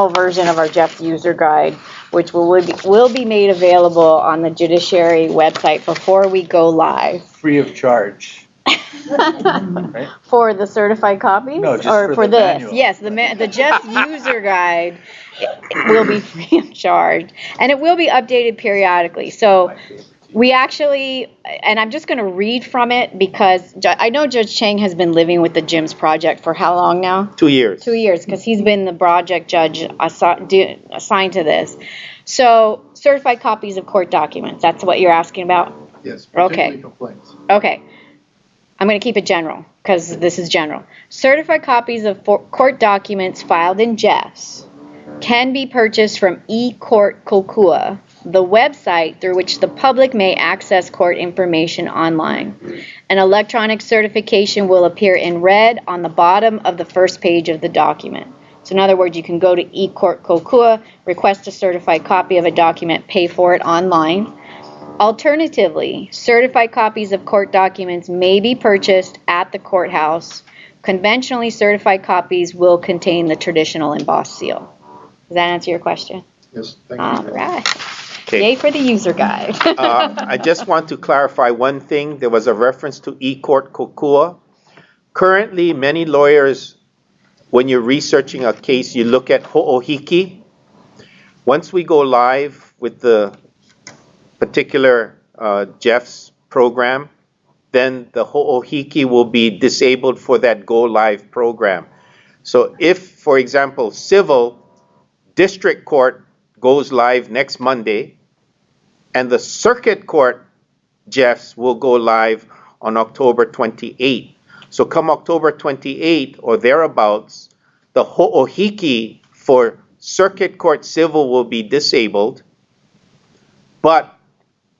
version of our Jeff's user guide, which will be made available on the judiciary website before we go live. Free of charge. Right? For the certified copies? No, just or for the this? manual. Yes, the Jeff's user guide it will be free of charge, and it will be updated periodically. So we actually, and I'm just going to read from it because I know Judge Chang has been living with the Jim's project for how long now? 2 years. 2 years, because he's been the project judge assigned to this. So certified copies of court documents, that's what you're asking about? Yes, particularly complaints. Okay. I'm going to keep it general because this is general. Certified copies of court documents filed in Jeff's can be purchased from eCourt Kokua, the website through which the public may access court information online. An electronic certification will appear in red on the bottom of the first page of the document. So in other words, you can go to eCourt Kokua, request a certified copy of a document, pay for it online. Alternatively, certified copies of court documents may be purchased at the courthouse. Conventionally certified copies will contain the traditional embossed seal. Does that answer your question? Yes, thank you. All right. Okay. Yay for the user guide. I just want to clarify one thing. There was a reference to eCourt Kokua. Currently, many lawyers, when you're researching a case, you look at ho'ohiki. Once we go live with the particular Jeff's program, then the ho'ohiki will be disabled for that go live program. So if, for example, civil district court goes live next Monday, and the circuit court Jeff's will go live on October 28th. So come October 28th or thereabouts, the ho'ohiki for circuit court civil will be disabled, but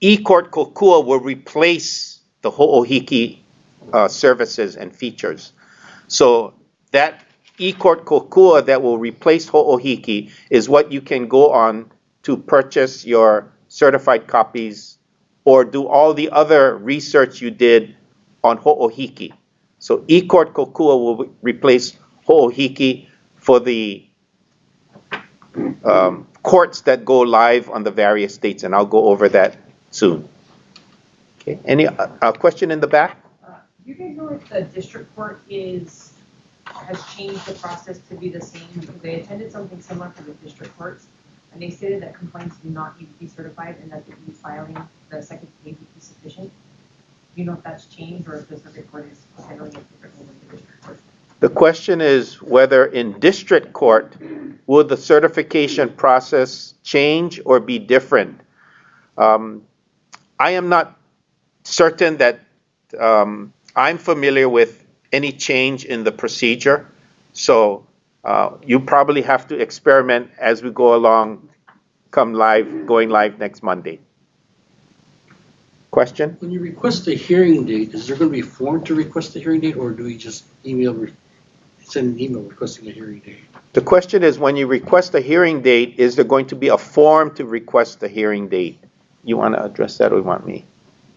eCourt Kokua will replace the ho'ohiki services and features. So that eCourt Kokua that will replace ho'ohiki is what you can go on to purchase your certified copies or do all the other research you did on ho'ohiki. So eCourt Kokua will replace ho'ohiki for the courts that go live on the various states, and I'll go over that soon. Okay, any question in the back? Do you guys know if the district court has changed the process to be the same? Because they attended something similar for the district courts, and they stated that complaints do not need to be certified and that the e-filing, the second page would be sufficient. Do Do you know if that's changed or if the circuit court is handling it differently than the district court? The question is whether in district court, will the certification process change or be different? I am not certain that I'm familiar with any change in the procedure. So you probably have to experiment as we go along, going live next Monday. Question? When you request a hearing date, is there going to be a form to request a hearing date, or do we just send an email requesting a hearing date? The question is, when you request a hearing date, is there going to be a form to request the hearing date? You want to address that or you want me?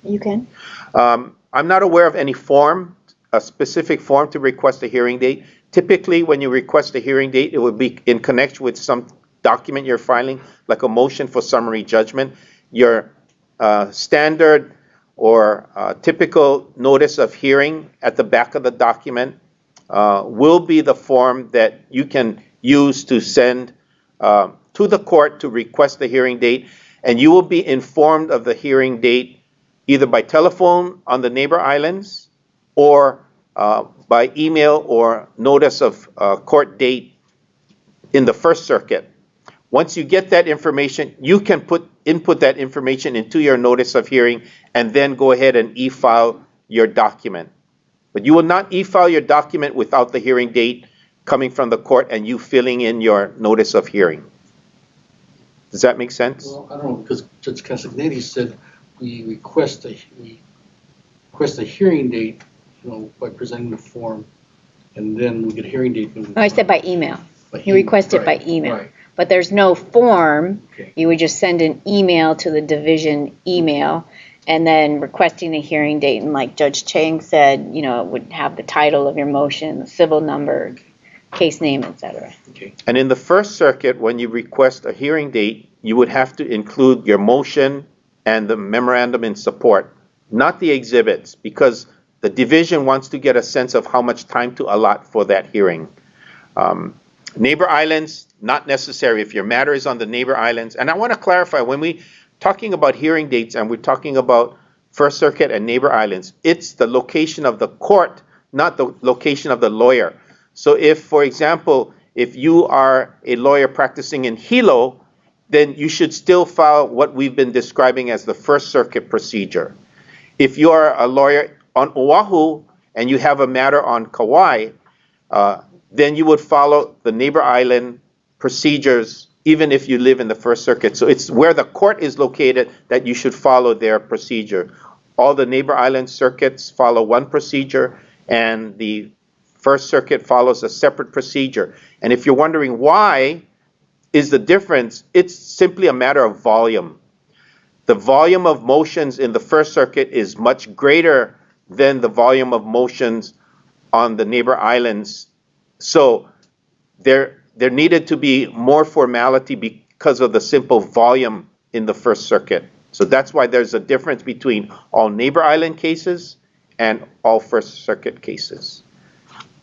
You can. I'm not aware of any form, a specific form to request a hearing date. Typically, when you request a hearing date, it would be in connection with some document you're filing, like a motion for summary judgment. Your standard or typical notice of hearing at the back of the document will be the form that you can use to send to the court to request the hearing date, and you will be informed of the hearing date either by telephone on the neighbor islands or by email or notice of court date in the First Circuit. Once you get that information, you can input that information into your notice of hearing and then go ahead and e-file your document. But you will not e-file your document without the hearing date coming from the court and you filling in your notice of hearing. Does that make sense? Well, I don't know, because Judge Castagnetti said we request a hearing date, by presenting the form, and then we get a hearing date. No, I said by email. You email, request it by right, email. right. But there's no form. Okay. You would just send an email to the division email and then requesting a hearing date. And like Judge Chang said, it would have the title of your motion, the civil number, case name, etc. Okay. And in the First Circuit, when you request a hearing date, you would have to include your motion and the memorandum in support, not the exhibits, because the division wants to get a sense of how much time to allot for that hearing. Neighbor islands, not necessary if your matter is on the neighbor islands. And I want to clarify, when we talking about hearing dates and we're talking about First Circuit and neighbor islands, it's the location of the court, not the location of the lawyer. So if, for example, if you are a lawyer practicing in Hilo, then you should still file what we've been describing as the First Circuit procedure. If you are a lawyer on Oahu and you have a matter on Kauai, then you would follow the neighbor island procedures even if you live in the First Circuit. So it's where the court is located that you should follow their procedure. All the neighbor island circuits follow one procedure and the First Circuit follows a separate procedure. And if you're wondering why is the difference, it's simply a matter of volume. The volume of motions in the First Circuit is much greater than the volume of motions on the neighbor islands. So there needed to be more formality because of the simple volume in the First Circuit. So that's why there's a difference between all neighbor island cases and all First Circuit cases.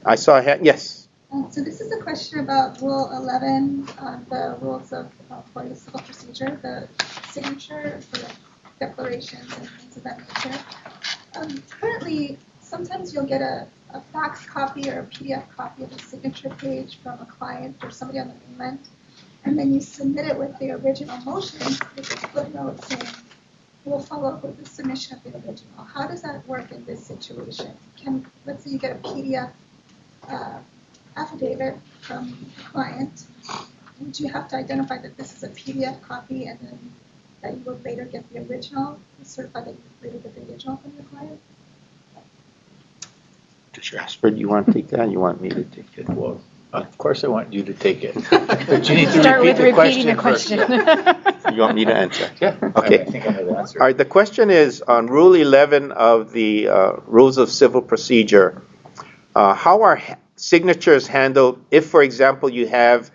I saw a hand, yes. So this is a question about Rule 11, the rules of for the civil procedure, the signature for the declarations and things of that nature. Currently, sometimes you'll get a fax copy or a PDF copy of the signature page from a client or somebody on the mainland, and then you submit it with the original motion with a footnote saying, we'll follow up with the submission of the original. How does that work in this situation? Let's say you get a PDF affidavit from the client, would you have to identify that this is a PDF copy and then that you will later get the original, certify that you later get the original from the client? Ashford, you want to take that? Or you want me to take it? Well, of course I want you to take it. But you need to Start with repeat the repeating the question question. You want me to answer? Yeah. Okay. I think I know the answer. All right, the question is on Rule 11 of the Rules of Civil Procedure. How are signatures handled if, for example, you have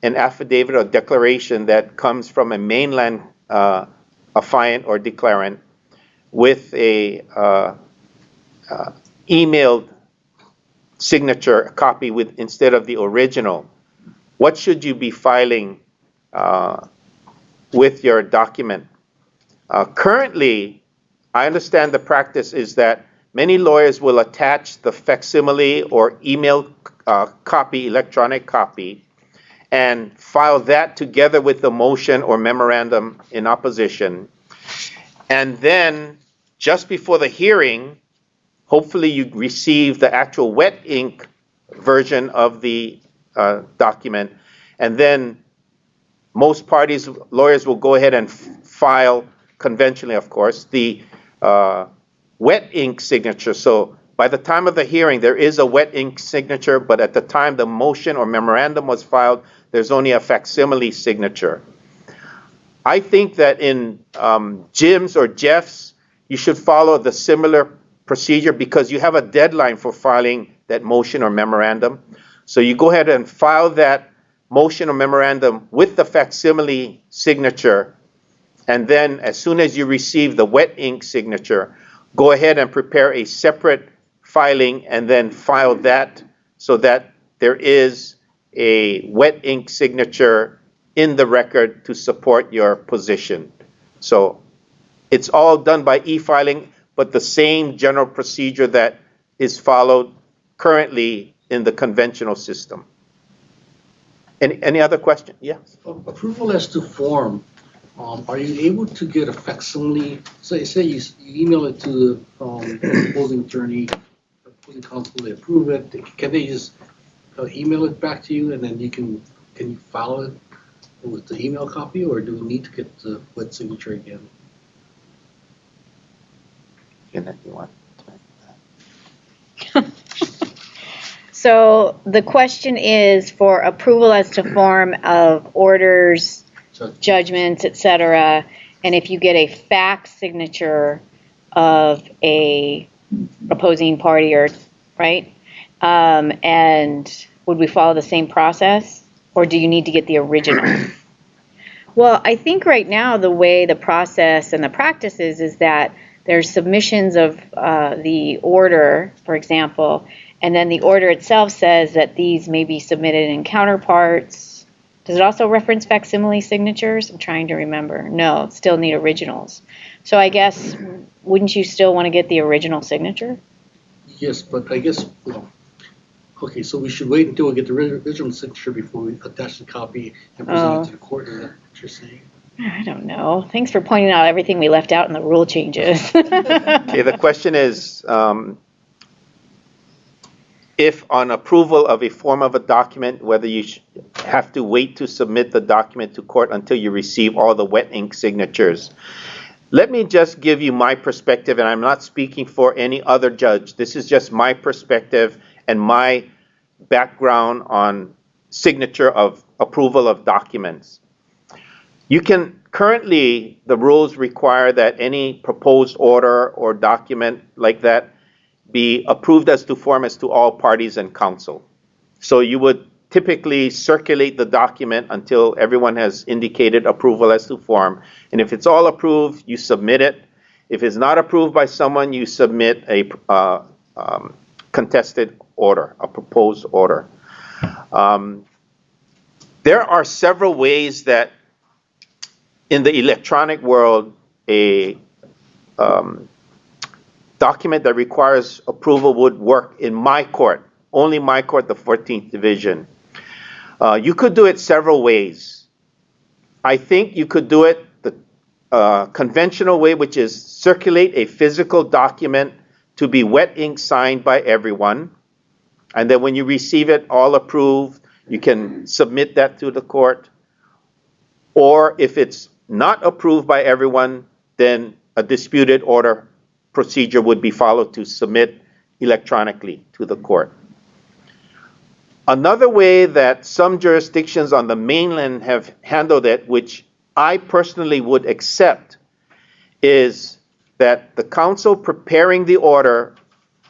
an affidavit or declaration that comes from a mainland affiant or declarant with a emailed signature, a copy with instead of the original? What should you be filing with your document? Currently, I understand the practice is that many lawyers will attach the facsimile or email copy, electronic copy, and file that together with the motion or memorandum in opposition. And then, just before the hearing, hopefully you receive the actual wet ink version of the document. And then most parties, lawyers will go ahead and file, conventionally of course, the wet ink signature. So by the time of the hearing, there is a wet ink signature, but at the time the motion or memorandum was filed, there's only a facsimile signature. I think that in Jim's or Jeff's, you should follow the similar procedure because you have a deadline for filing that motion or memorandum. So you go ahead and file that motion or memorandum with the facsimile signature, and then as soon as you receive the wet ink signature, go ahead and prepare a separate filing and then file that so that there is a wet ink signature in the record to support your position. So it's all done by e-filing, but the same general procedure that is followed currently in the conventional system. Any other question? Yeah. Approval as to form, are you able to get a facsimile? Say you email it to the opposing attorney, opposing counsel, they approve it. Can they just email it back to you and then can you file it with the email copy, or do we need to get the wet signature again? Jeanette, you want? So the question is for approval as to form of orders, judgments, et cetera, and if you get a fax signature of a opposing party, or right, and would we follow the same process, or do you need to get the original? Well, I think right now the way the process and the practice is that there's submissions of the order, for example, and then the order itself says that these may be submitted in counterparts. Does it also reference facsimile signatures? I'm trying to remember. No, still need originals. So I guess, wouldn't you still want to get the original signature? Yes, but I guess, okay, so we should wait until we get the original signature before we attach the copy and present it to the court. Is that what you're saying? I don't know. Thanks for pointing out everything we left out in the rule changes. Okay, the question is, if on approval of a form of a document, whether you have to wait to submit the document to court until you receive all the wet ink signatures. Let me just give you my perspective, and I'm not speaking for any other judge. This is just my perspective and my background on signature of approval of documents. You can currently, the rules require that any proposed order or document like that be approved as to form as to all parties and counsel. So you would typically circulate the document until everyone has indicated approval as to form. And if it's all approved, you submit it. If it's not approved by someone, you submit a contested order, a proposed order. There are several ways that in the electronic world, a document that requires approval would work in my court, only my court, the 14th Division. You could do it several ways. I think you could do it the conventional way, which is circulate a physical document to be wet ink signed by everyone. And then when you receive it all approved, you can submit that to the court. Or if it's not approved by everyone, then a disputed order procedure would be followed to submit electronically to the court. Another way that some jurisdictions on the mainland have handled it, which I personally would accept, is that the counsel preparing the order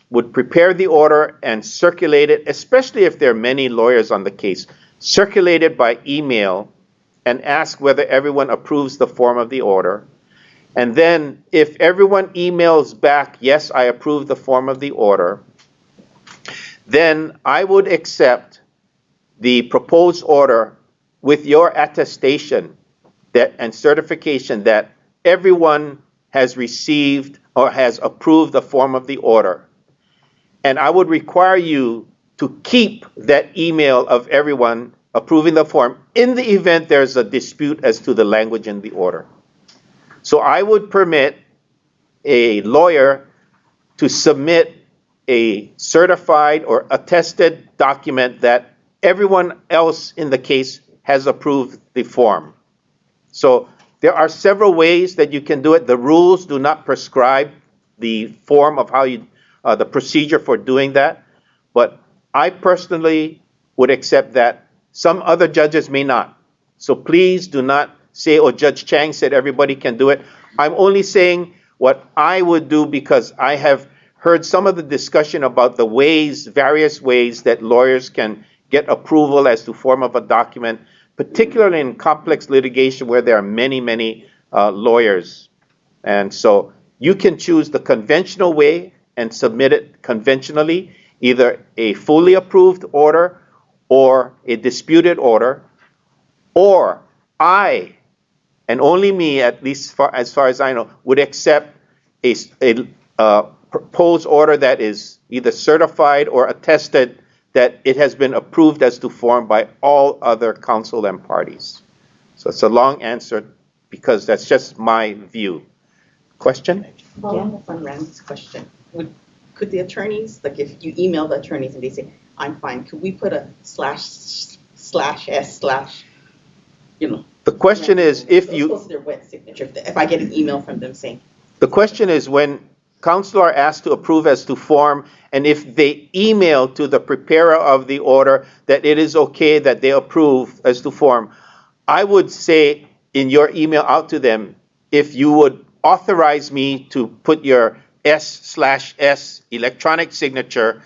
would prepare the order and circulate it, especially if there are many lawyers on the case, circulate it by email and ask whether everyone approves the form of the order. And then if everyone emails back, yes, I approve the form of the order, then I would accept the proposed order with your attestation that and certification that everyone has received or has approved the form of the order. And I would require you to keep that email of everyone approving the form in the event there's a dispute as to the language in the order. So I would permit a lawyer to submit a certified or attested document that everyone else in the case has approved the form. So there are several ways that you can do it. The rules do not prescribe the form of how you, the procedure for doing that. But I personally would accept that. Some other judges may not. So please do not say, oh, Judge Chang said everybody can do it. I'm only saying what I would do because I have heard some of the discussion about the ways, various ways that lawyers can get approval as to form of a document, particularly in complex litigation where there are many, many lawyers. And so you can choose the conventional way and submit it conventionally, either a fully approved order or a disputed order, or I, and only me, at least as far as I know, would accept a proposed order that is either certified or attested that it has been approved as to form by all other counsel and parties. So it's a long answer because that's just my view. Question? Following up on Randy's question, could the attorneys, like if you email the attorneys and they say, I'm fine, could we put a //s/ you know? The question is if you... Close to their wet signature, if I get an email from them saying... The question is when counsel are asked to approve as to form, and if they email to the preparer of the order that it is okay that they approve as to form, I would say in your email out to them, if you would authorize me to put your S/S electronic signature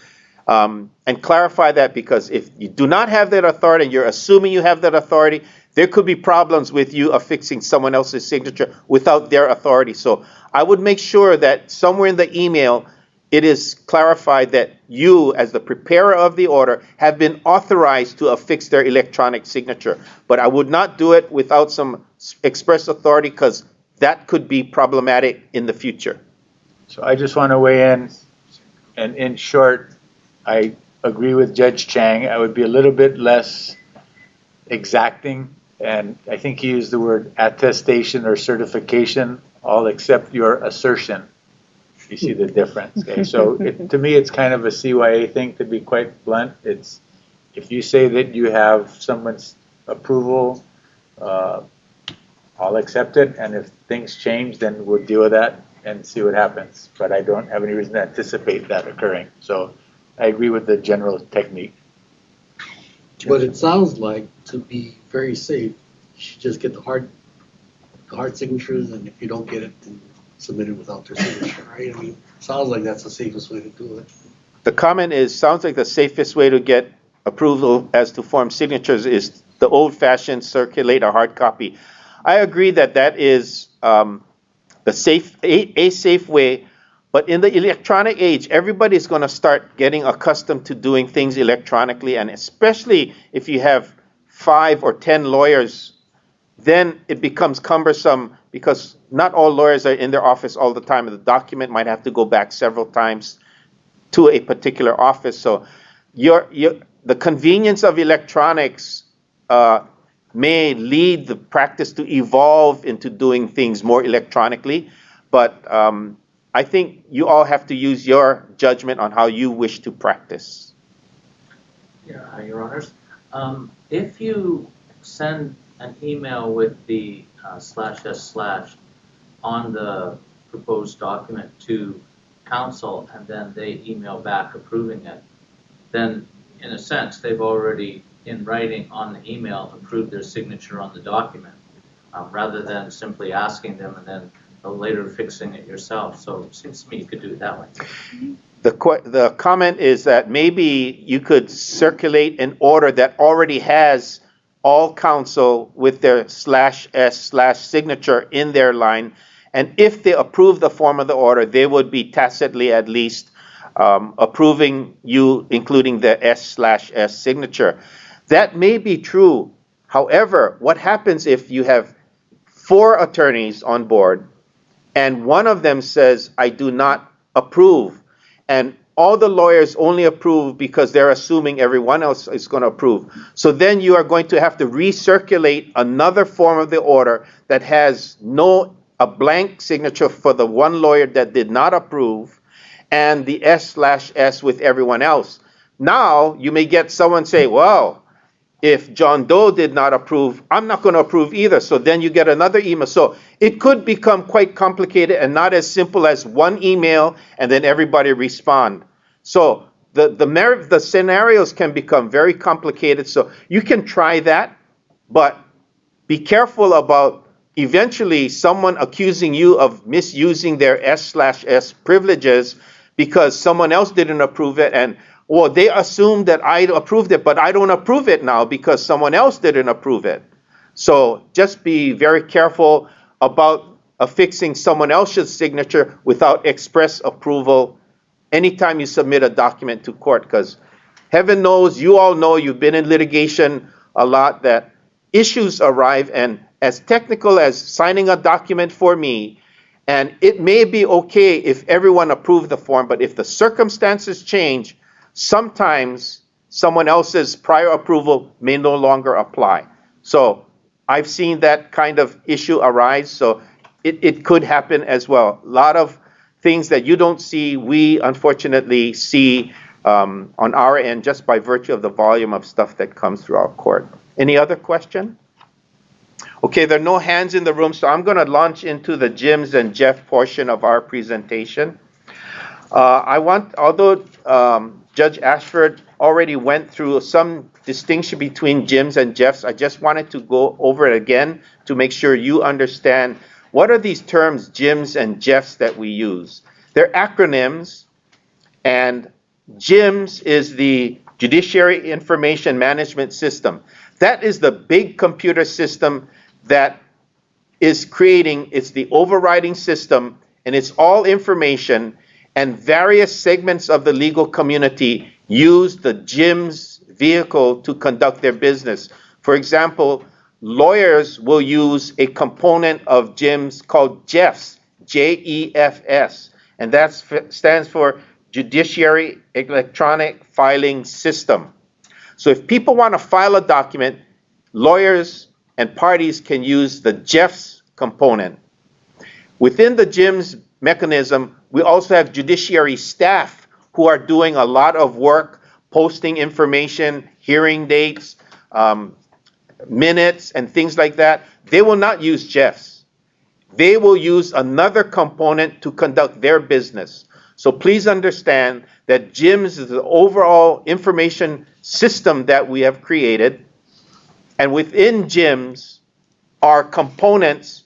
and clarify that, because if you do not have that authority and you're assuming you have that authority, there could be problems with you affixing someone else's signature without their authority. So I would make sure that somewhere in the email it is clarified that you, as the preparer of the order, have been authorized to affix their electronic signature. But I would not do it without some express authority because that could be problematic in the future. So I just want to weigh in, and in short, I agree with Judge Chang. I would be a little bit less exacting, and I think he used the word attestation or certification. I'll accept your assertion. You see the difference, okay? So to me, it's kind of a CYA thing, to be quite blunt. It's if you say that you have someone's approval, I'll accept it, and if things change, then we'll deal with that and see what happens. But I don't have any reason to anticipate that occurring. So I agree with the general technique. But it sounds like, to be very safe, you should just get the hard signatures, and if you don't get it, then submit it without their signature, right? I mean, sounds like that's the safest way to do it. The comment is, sounds like the safest way to get approval as to form signatures is the old-fashioned circulate a hard copy. I agree that that is a safe way, but in the electronic age, everybody's going to start getting accustomed to doing things electronically, and especially if you have 5 or 10 lawyers, then it becomes cumbersome because not all lawyers are in their office all the time, and the document might have to go back several times to a particular office. So the convenience of electronics may lead the practice to evolve into doing things more electronically, but I think you all have to use your judgment on how you wish to practice. Yeah, Your Honors. If you send an email with the /s/ on the proposed document to counsel and then they email back approving it, then in a sense they've already in writing on the email approved their signature on the document, rather than simply asking them and then later fixing it yourself. So it seems to me you could do it that way. The comment is that maybe you could circulate an order that already has all counsel with their /s/ signature in their line, and if they approve the form of the order, they would be tacitly at least approving you, including the S/S signature. That may be true. However, what happens if you have 4 attorneys on board and one of them says, I do not approve, and all the lawyers only approve because they're assuming everyone else is going to approve. So then you are going to have to recirculate another form of the order that has a blank signature for the one lawyer that did not approve, and the S/S with everyone else. Now you may get someone say, well, if John Doe did not approve, I'm not going to approve either. So then you get another email. So it could become quite complicated and not as simple as one email and then everybody respond. So the scenarios can become very complicated. So you can try that, but be careful about eventually someone accusing you of misusing their S/S privileges because someone else didn't approve it, and well, they assumed that I approved it, but I don't approve it now because someone else didn't approve it. So just be very careful about affixing someone else's signature without express approval anytime you submit a document to court, because heaven knows, you all know, you've been in litigation a lot, that issues arrive, and as technical as signing a document for me, and it may be okay if everyone approved the form, but if the circumstances change, sometimes someone else's prior approval may no longer apply. So I've seen that kind of issue arise, so it could happen as well. A lot of things that you don't see, we unfortunately see on our end just by virtue of the volume of stuff that comes through our court. Any other question? Okay, there are no hands in the room, so I'm going to launch into the Jim's and Jeff portion of our presentation. Although Judge Ashford already went through some distinction between Jim's and Jeff's, I just wanted to go over it again to make sure you understand what are these terms, Jim's and Jeff's, that we use. They're acronyms, and Jim's is the Judiciary Information Management System. That is the big computer system that is it's the overriding system, and it's all information, and various segments of the legal community use the Jim's vehicle to conduct their business. For example, lawyers will use a component of Jim's called Jeff's, Jeffs, and that stands for Judiciary Electronic Filing System. So if people want to file a document, lawyers and parties can use the Jeff's component. Within the Jim's mechanism, we also have judiciary staff who are doing a lot of work, posting information, hearing dates, minutes, and things like that. They will not use Jeff's. They will use another component to conduct their business. So please understand that Jim's is the overall information system that we have created, and within Jim's are components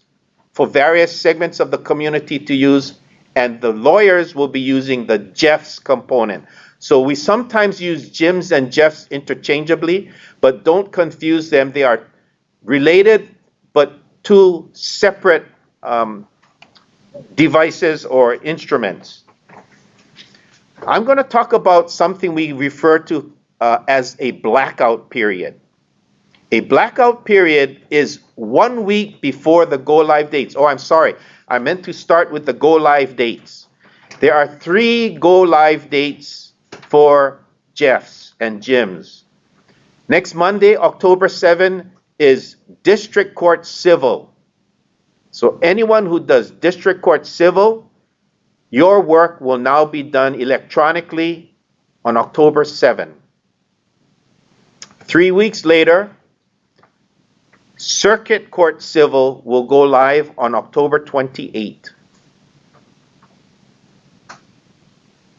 for various segments of the community to use, and the lawyers will be using the Jeff's component. So we sometimes use Jim's and Jeff's interchangeably, but don't confuse them. They are related, but two separate devices or instruments. I'm going to talk about something we refer to as a blackout period. A blackout period is 1 week before the go-live dates. Oh, I'm sorry. I meant to start with the go-live dates. There are 3 go-live dates for Jeff's and Jim's. Next Monday, October 7, is District Court Civil. So anyone who does District Court Civil, your work will now be done electronically on October 7. 3 weeks later, Circuit Court Civil will go live on October 28.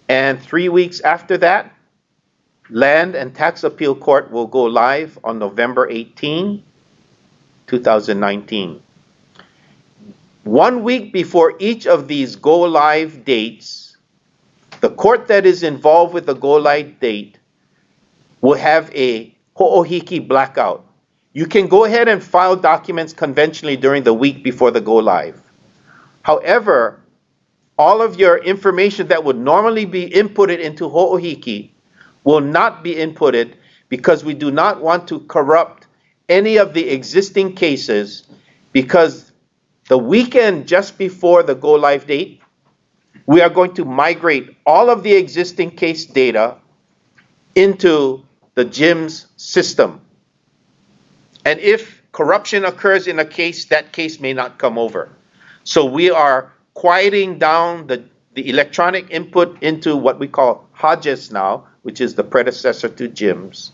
And 3 weeks after that, Land and Tax Appeal Court will go live on November 18, 2019. 1 week before each of these go-live dates, the court that is involved with the go-live date will have a ho'ohiki blackout. You can go ahead and file documents conventionally during the week before the go-live. However, all of your information that would normally be inputted into ho'ohiki will not be inputted because we do not want to corrupt any of the existing cases, because the weekend just before the go live date, we are going to migrate all of the existing case data into the JIMS system. And if corruption occurs in a case, that case may not come over. So we are quieting down the electronic input into what we call HAJIS now, which is the predecessor to JIMS.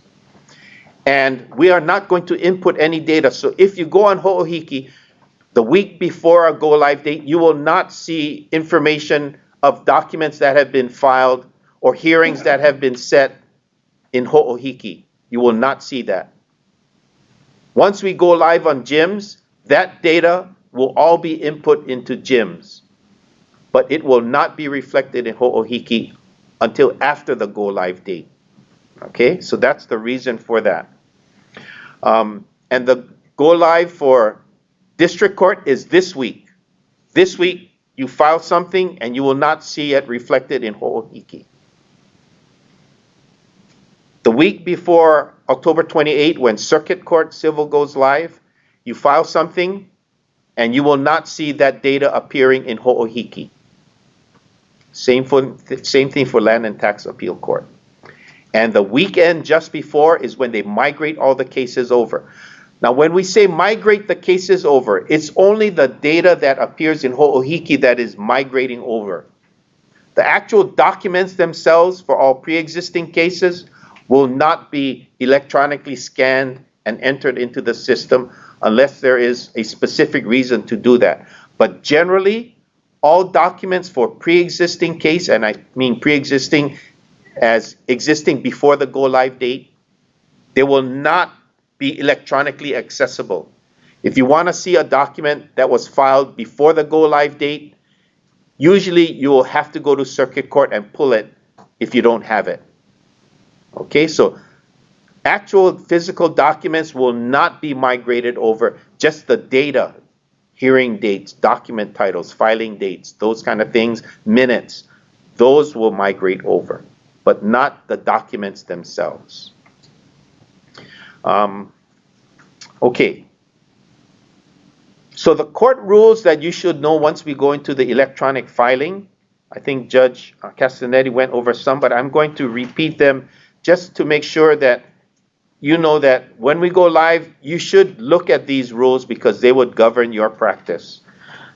And we are not going to input any data. So if you go on Ho'ohiki, the week before our go live date, you will not see information of documents that have been filed or hearings that have been set in Ho'ohiki. You will not see that. Once we go live on JIMS, that data will all be input into JIMS, but it will not be reflected in Ho'ohiki until after the go live date. Okay, so that's the reason for that. And the go live for district court is this week. This week, you file something and you will not see it reflected in Ho'ohiki. The week before October 28, when Circuit Court Civil goes live, you file something and you will not see that data appearing in Ho'ohiki. Same thing for Land and Tax Appeal Court. And the weekend just before is when they migrate all the cases over. Now, when we say migrate the cases over, it's only the data that appears in Ho'ohiki that is migrating over. The actual documents themselves for all pre-existing cases will not be electronically scanned and entered into the system unless there is a specific reason to do that. But generally, all documents for pre-existing case, and I mean pre-existing as existing before the go live date, they will not be electronically accessible. If you want to see a document that was filed before the go live date, usually you will have to go to Circuit Court and pull it if you don't have it. Okay, so actual physical documents will not be migrated over, just the data, hearing dates, document titles, filing dates, those kind of things, minutes, those will migrate over, but not the documents themselves. Okay, so the court rules that you should know once we go into the electronic filing, I think Judge Castagnetti went over some, but I'm going to repeat them just to make sure that you know that when we go live, you should look at these rules because they would govern your practice.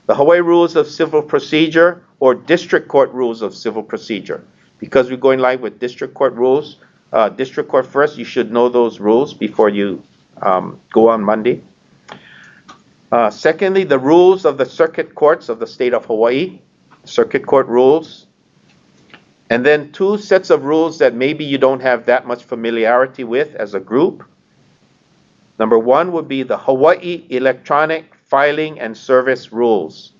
The Hawaii Rules of Civil Procedure or District Court Rules of Civil Procedure. Because we're going live with District Court rules, District Court first, you should know those rules before you go on Monday. Secondly, the rules of the Circuit Courts of the State of Hawaii, Circuit Court rules. And then two sets of rules that maybe you don't have that much familiarity with as a group. Number one would be the Hawaii Electronic Filing and Service Rules.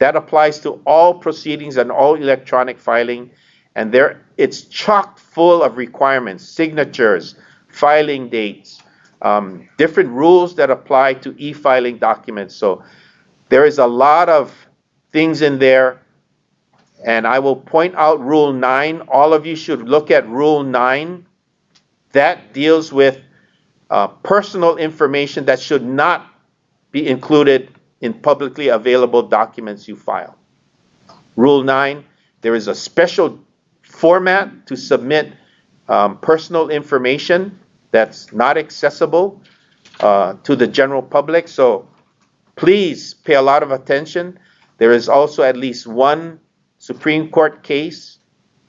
That applies to all proceedings and all electronic filing, and it's chock full of requirements, signatures, filing dates, different rules that apply to e-filing documents. So there is a lot of things in there. And I will point out Rule 9. All of you should look at Rule 9. That deals with personal information that should not be included in publicly available documents you file. Rule 9, there is a special format to submit personal information that's not accessible to the general public. So please pay a lot of attention. There is also at least one Supreme Court case.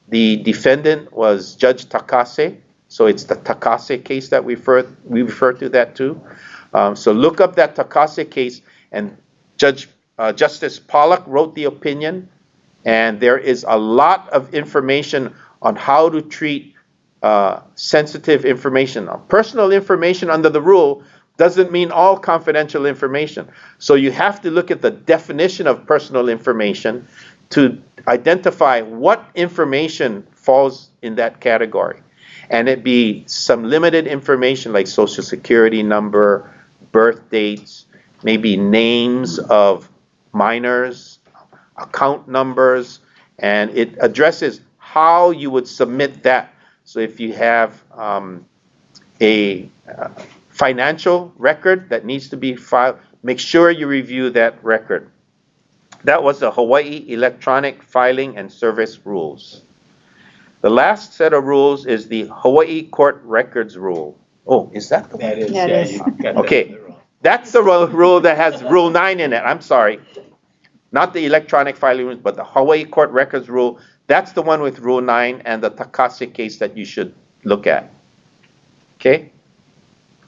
The defendant was Judge Takase, so it's the Takase case that we refer to that too. So look up that Takase case, and Justice Pollack wrote the opinion, and there is a lot of information on how to treat sensitive information. Now, personal information under the rule doesn't mean all confidential information. So you have to look at the definition of personal information to identify what information falls in that category. And it be some limited information like social security number, birth dates, maybe names of minors, account numbers, and it addresses how you would submit that. So if you have a financial record that needs to be filed, make sure you review that record. That was the Hawaii Electronic Filing and Service Rules. The last set of rules is the Hawaii Court Records Rule. Oh, is that the one? That is, That yeah, is. you got that Okay. wrong. That's the rule that has Rule 9 in it. I'm sorry. Not the electronic filing rules, but the Hawaii Court Records Rule. That's the one with Rule 9 and the Takase case that you should look at. Okay?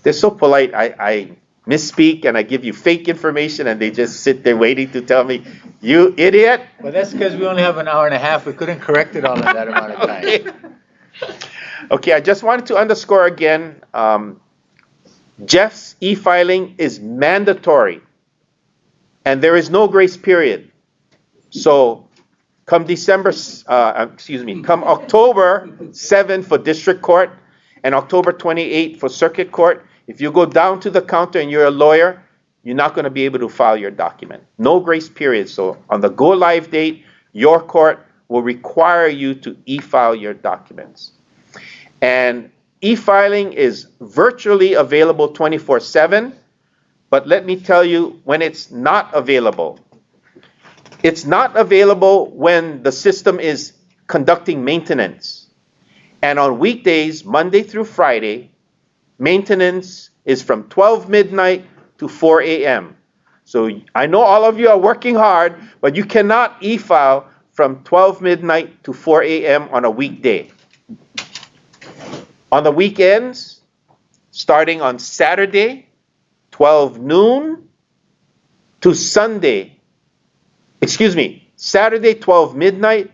They're so polite. I misspeak and I give you fake information and they just sit there waiting to tell me, you idiot. Well, that's because we only have an hour and a half. We couldn't correct it all in that amount of time. Okay. Okay, I just wanted to underscore again, Jeff's e-filing is mandatory and there is no grace period. So come come October 7 for district court and October 28 for circuit court, if you go down to the counter and you're a lawyer, you're not going to be able to file your document. No grace period. So on the go live date, your court will require you to e-file your documents. And e-filing is virtually available 24/7, but let me tell you when it's not available. It's not available when the system is conducting maintenance. And on weekdays, Monday through Friday, maintenance is from 12 midnight to 4 a.m. So I know all of you are working hard, but you cannot e-file from 12 midnight to 4 a.m. on a weekday. On the weekends, starting on Saturday, 12 noon to Saturday 12 midnight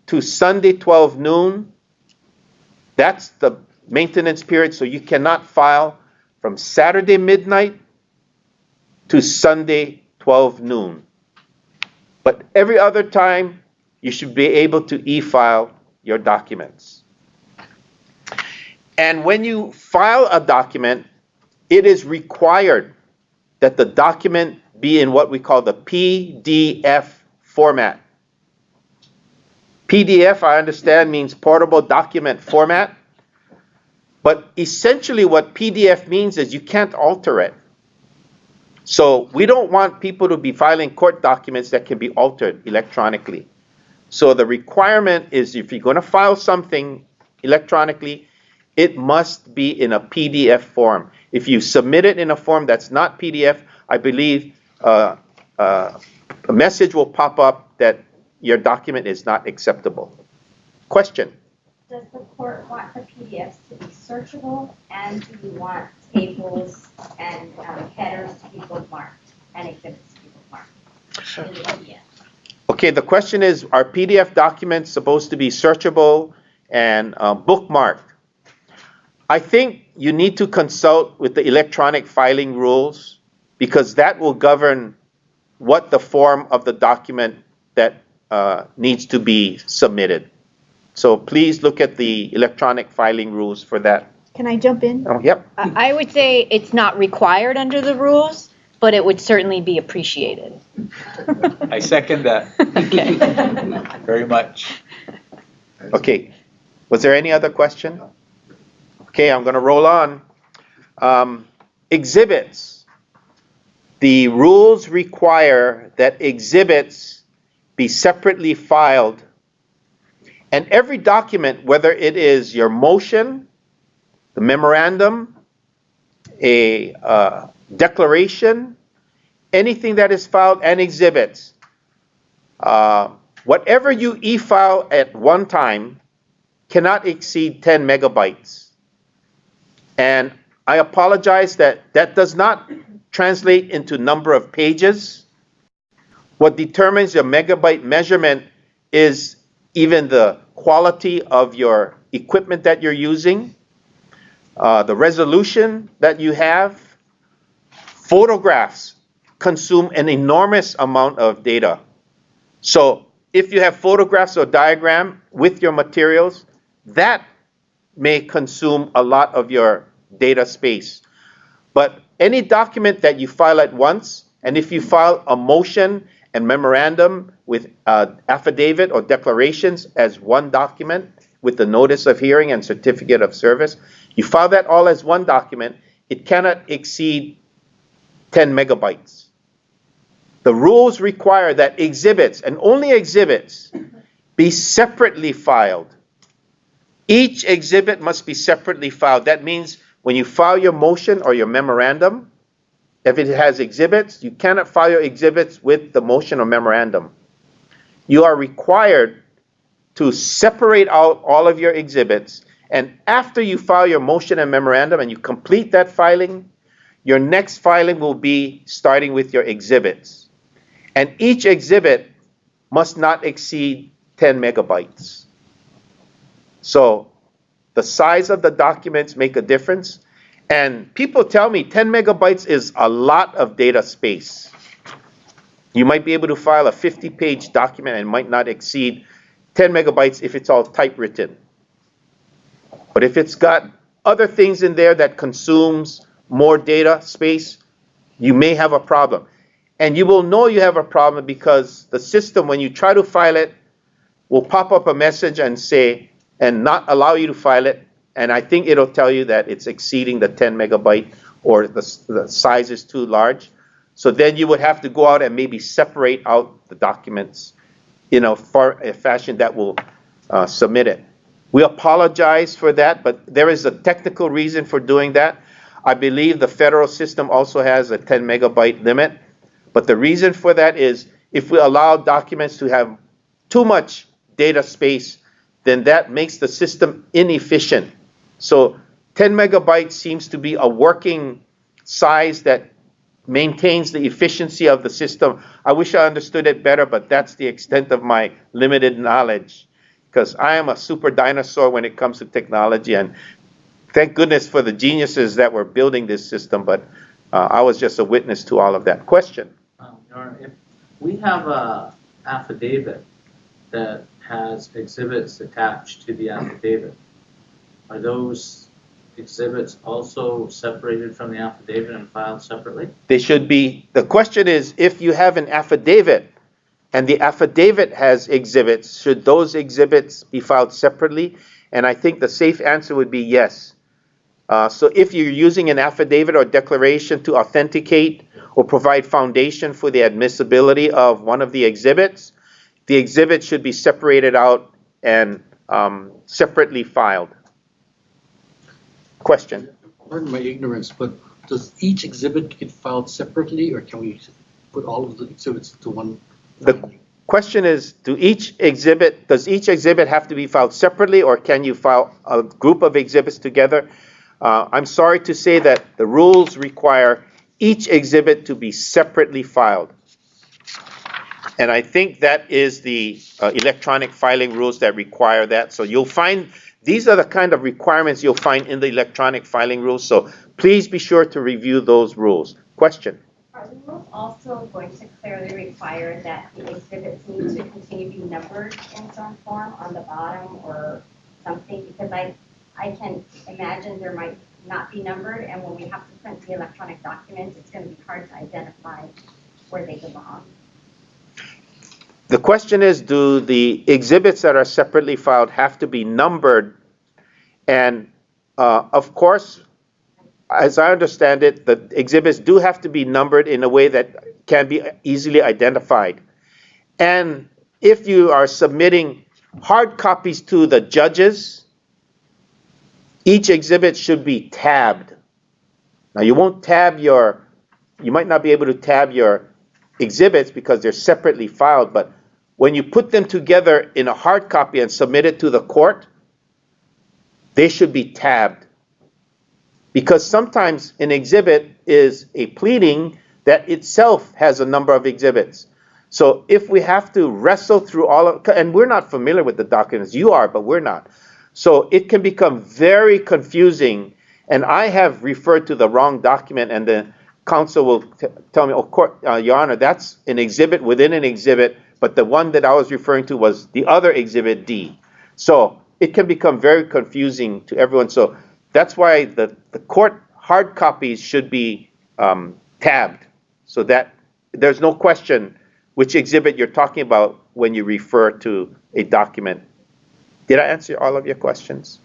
to Sunday 12 noon, that's the maintenance period, so you cannot file from Saturday midnight to Sunday 12 noon. But every other time, you should be able to e-file your documents. And when you file a document, it is required that the document be in what we call the PDF format. PDF, I understand, means portable document format. But essentially what PDF means is you can't alter it. So we don't want people to be filing court documents that can be altered electronically. So the requirement is if you're going to file something electronically, it must be in a PDF form. If you submit it in a form that's not PDF, I believe a message will pop up that your document is not acceptable. Question? Does the court want the PDFs to be searchable, and do you want tables and headers to be bookmarked and exhibits to be bookmarked in the PDF? Okay, the question is, are PDF documents supposed to be searchable and bookmarked? I think you need to consult with the electronic filing rules because that will govern what the form of the document that needs to be submitted. So please look at the electronic filing rules for that. Can I jump in? Oh, yep. I would say it's not required under the rules, but it would certainly be appreciated. I second that Okay. very much. Okay. Was there any other question? Okay, I'm going to roll on. Exhibits. The rules require that exhibits be separately filed. And every document, whether it is your motion, the memorandum, a declaration, anything that is filed and exhibits, whatever you e-file at one time cannot exceed 10 megabytes. And I apologize that does not translate into number of pages. What determines your megabyte measurement is even the quality of your equipment that you're using, the resolution that you have. Photographs consume an enormous amount of data. So if you have photographs or diagram with your materials, that may consume a lot of your data space. But any document that you file at once, and if you file a motion and memorandum with affidavit or declarations as one document with the notice of hearing and certificate of service, you file that all as one document, it cannot exceed 10 megabytes. The rules require that exhibits, and only exhibits, be separately filed. Each exhibit must be separately filed. That means when you file your motion or your memorandum, if it has exhibits, you cannot file your exhibits with the motion or memorandum. You are required to separate out all of your exhibits, and after you file your motion and memorandum and you complete that filing, your next filing will be starting with your exhibits. And each exhibit must not exceed 10 megabytes. So the size of the documents make a difference. And people tell me 10 megabytes is a lot of data space. You might be able to file a 50-page document and might not exceed 10 megabytes if it's all typewritten. But if it's got other things in there that consumes more data space, you may have a problem. And you will know you have a problem because the system, when you try to file it, will pop up a message and say, and not allow you to file it. And I think it'll tell you that it's exceeding the 10 megabyte or the size is too large. So then you would have to go out and maybe separate out the documents in a fashion that will submit it. We apologize for that, but there is a technical reason for doing that. I believe the federal system also has a 10 megabyte limit. But the reason for that is if we allow documents to have too much data space, then that makes the system inefficient. So 10 megabytes seems to be a working size that maintains the efficiency of the system. I wish I understood it better, but that's the extent of my limited knowledge. Because I am a super dinosaur when it comes to technology, and thank goodness for the geniuses that were building this system, but I was just a witness to all of that. Question? Your Honor, if we have a affidavit that has exhibits attached to the affidavit, are those exhibits also separated from the affidavit and filed separately? They should be. The question is, if you have an affidavit and the affidavit has exhibits, should those exhibits be filed separately? And I think the safe answer would be yes. So if you're using an affidavit or declaration to authenticate or provide foundation for the admissibility of one of the exhibits, the exhibit should be separated out and separately filed. Question? Pardon my ignorance, but does each exhibit get filed separately, or can we put all of the exhibits into one? The question is, does each exhibit have to be filed separately, or can you file a group of exhibits together? I'm sorry to say that the rules require each exhibit to be separately filed. And I think that is the electronic filing rules that require that. So you'll find, these are the kind of requirements you'll find in the electronic filing rules. So please be sure to review those rules. Question? Are the rules also going to clearly require that the exhibits need to continue to be numbered in some form on the bottom or something? Because I can imagine there might not be numbered, and when we have to print the electronic documents, it's going to be hard to identify where they belong. The question is, do the exhibits that are separately filed have to be numbered? And of course, as I understand it, the exhibits do have to be numbered in a way that can be easily identified. And if you are submitting hard copies to the judges, each exhibit should be tabbed. Now you might not be able to tab your exhibits because they're separately filed, but when you put them together in a hard copy and submit it to the court, they should be tabbed. Because sometimes an exhibit is a pleading that itself has a number of exhibits. So if we have to wrestle through and we're not familiar with the documents, you are, but we're not. So it can become very confusing, and I have referred to the wrong document, and the counsel will tell me, oh, Your Honor, that's an exhibit within an exhibit, but the one that I was referring to was the other exhibit D. So it can become very confusing to everyone. So that's why the court hard copies should be tabbed, so that there's no question which exhibit you're talking about when you refer to a document. Did I answer all of your questions?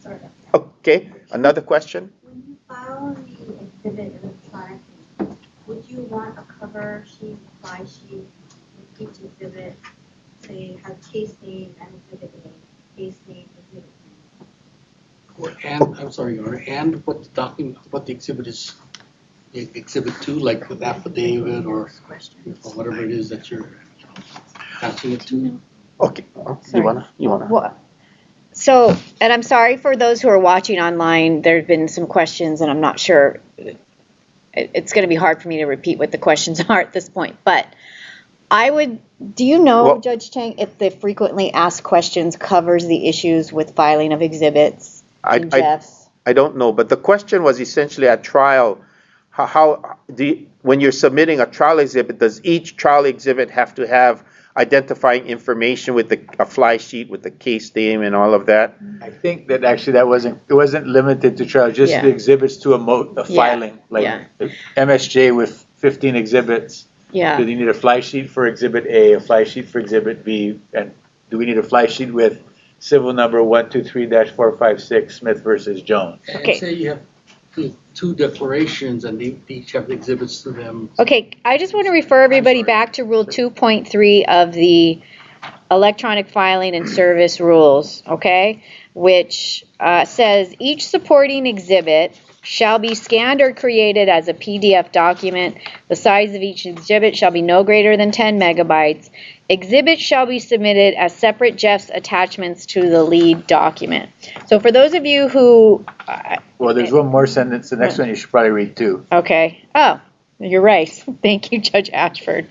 Sort of. Okay, another question? When you file the exhibit electronically, which you want a cover sheet, fly sheet with each exhibit, say have case name and exhibit A, case name, exhibit B. And, I'm sorry, Your Honor, and what the document, what the exhibit is, exhibit 2, like the affidavit or whatever it is that you're attaching it to. Okay, you wanna? What? So, and I'm sorry for those who are watching online, there've been some questions and I'm not sure, it's gonna be hard for me to repeat what the questions are at this point, but do you know, Well- Judge Chang, if the frequently asked questions covers the issues with filing of exhibits in Jeff's? I don't know, but the question was essentially at trial, when you're submitting a trial exhibit, does each trial exhibit have to have identifying information with a fly sheet with the case name and all of that? I think that actually it wasn't limited to trial, just Yeah. the exhibits to a Yeah, filing, like yeah. MSJ with 15 exhibits. Yeah. Do you need a fly sheet for exhibit A, a fly sheet for exhibit B, and do we need a fly sheet with civil number 123-456 Smith versus Jones? Okay. And say you have two declarations and they each have exhibits to them. Okay, I just want to refer everybody back to Rule 2.3 of the Electronic Filing and Service Rules, okay? Which says each supporting exhibit shall be scanned or created as a PDF document. The size of each exhibit shall be no greater than 10 megabytes. Exhibits shall be submitted as separate Jeff's attachments to the lead document. So for those of you who... Well, there's one more sentence. The next one you should probably read too. Okay. Oh, you're right. Thank you, Judge Ashford.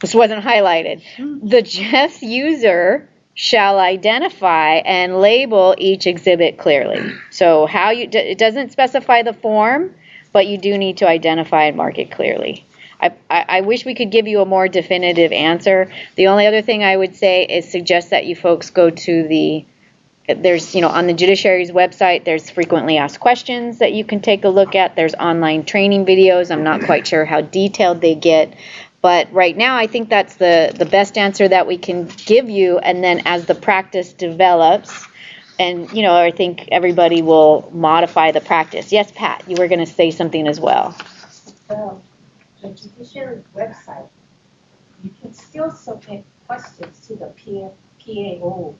This wasn't highlighted. The Jeff's user shall identify and label each exhibit clearly. So it doesn't specify the form, but you do need to identify and mark it clearly. I wish we could give you a more definitive answer. The only other thing I would say is suggest that you folks go to there's, on the judiciary's website, there's frequently asked questions that you can take a look at. There's online training videos. I'm not quite sure how detailed they get. But right now, I think that's the best answer that we can give you. And then as the practice develops, and, I think everybody will modify the practice. Yes, Pat, you were going to say something as well. The judiciary website, you can still submit questions to the PAO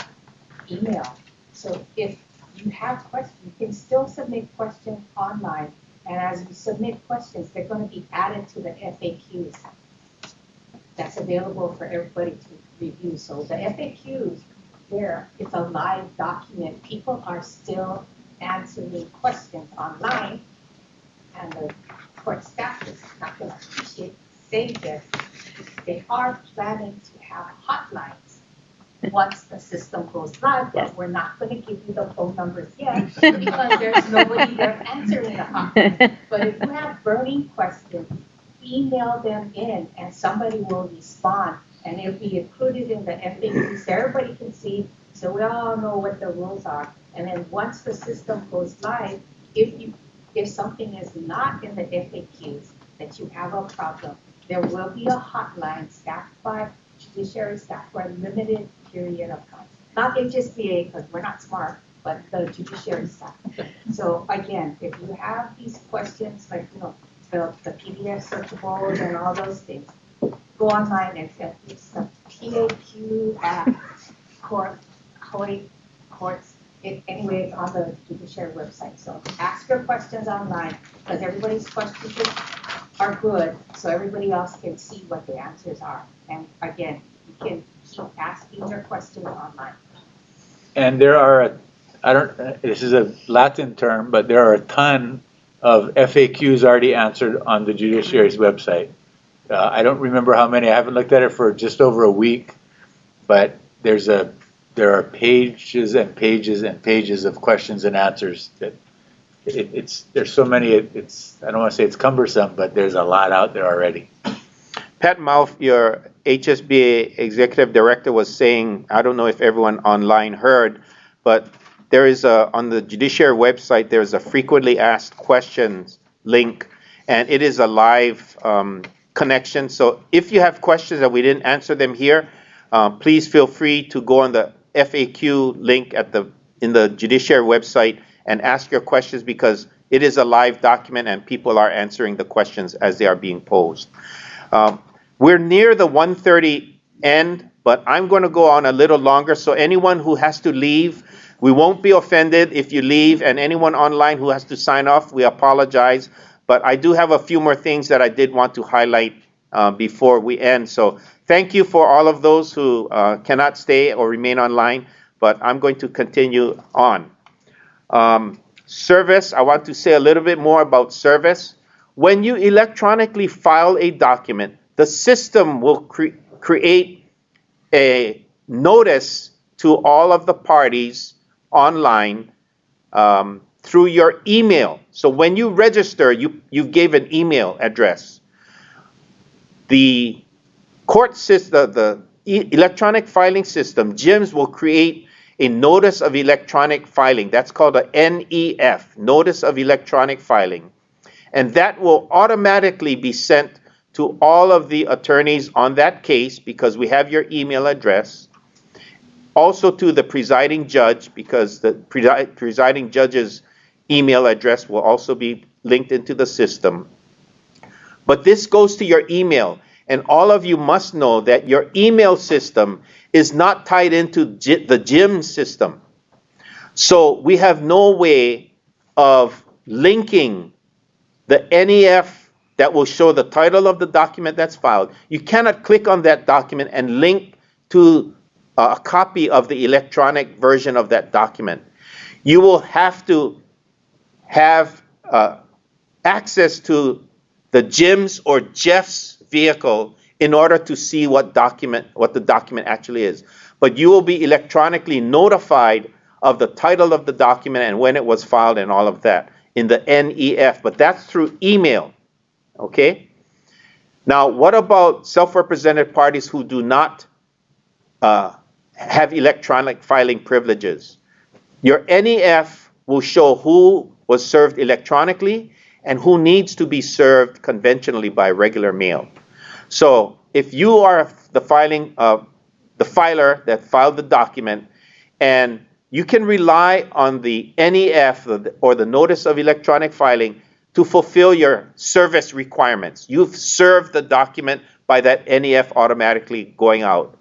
email. So if you have questions, you can still submit questions online. And as you submit questions, they're going to be added to the FAQs. That's available for everybody to review. So the FAQs, it's a live document. People are still answering questions online, and the court staff is not going to appreciate saying this. They are planning to have hotlines once the system goes live, but we're not going to give you the phone numbers yet because there's nobody there answering the hotline. But if you have burning questions, email them in and somebody will respond, and it'll be included in the FAQs so everybody can see, so we all know what the rules are. And then once the system goes live, if something is not in the FAQs, that you have a problem, there will be a hotline staffed by judiciary staff for a limited period of time. Not HSBA, because we're not smart, but the judiciary staff. So again, if you have these questions, like, the PDF searchables and all those things, go online and it's the PAQ at Hawaiʻi courts. Anyway, it's on the judiciary website. So ask your questions online because everybody's questions are good, so everybody else can see what the answers are. And again, you can keep asking your questions online. And there are, this is a Latin term, but there are a ton of FAQs already answered on the judiciary's website. I don't remember how many. I haven't looked at it for just over a week, but there are pages and pages and pages of questions and answers that there's so many. I don't want to say it's cumbersome, but there's a lot out there already. Pat Mouth, your HSBA executive director, was saying, I don't know if everyone online heard, but there is on the judiciary website, there's a frequently asked questions link, and it is a live connection. So if you have questions that we didn't answer them here, please feel free to go on the FAQ link in the judiciary website and ask your questions, because it is a live document and people are answering the questions as they are being posed. We're near the 1:30 end, but I'm going to go on a little longer. So anyone who has to leave, we won't be offended if you leave, and anyone online who has to sign off, we apologize. But I do have a few more things that I did want to highlight before we end. So thank you for all of those who cannot stay or remain online, but I'm going to continue on. Service, I want to say a little bit more about service. When you electronically file a document, the system will create a notice to all of the parties online through your email. So when you register, you gave an email address. The court system, the electronic filing system, JIMS, will create a notice of electronic filing. That's called a NEF, Notice of Electronic Filing. And that will automatically be sent to all of the attorneys on that case because we have your email address. Also to the presiding judge because the presiding judge's email address will also be linked into the system. But this goes to your email. And all of you must know that your email system is not tied into the JIMS system. So we have no way of linking the NEF that will show the title of the document that's filed. You cannot click on that document and link to a copy of the electronic version of that document. You will have to have access to the JIMS or Jeff's vehicle in order to see what the document actually is. But you will be electronically notified of the title of the document and when it was filed and all of that in the NEF, but that's through email, okay? Now, what about self-represented parties who do not have electronic filing privileges? Your NEF will show who was served electronically and who needs to be served conventionally by regular mail. So if you are the filer that filed the document and you can rely on the NEF or the Notice of Electronic Filing to fulfill your service requirements. You've served the document by that NEF automatically going out.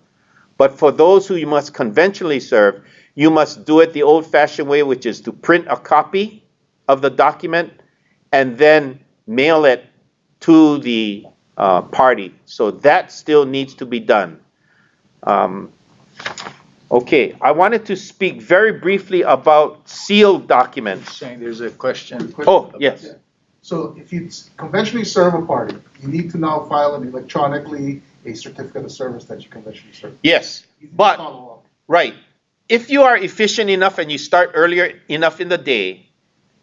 But for those who you must conventionally serve, you must do it the old-fashioned way, which is to print a copy of the document and then mail it to the party. So that still needs to be done. Okay, I wanted to speak very briefly about sealed documents. Chang, there's a question. Oh, yes. So if you conventionally serve a party, you need to now file an electronically a certificate of service that you conventionally serve. Yes, You can but, follow up. right, if you are efficient enough and you start earlier enough in the day,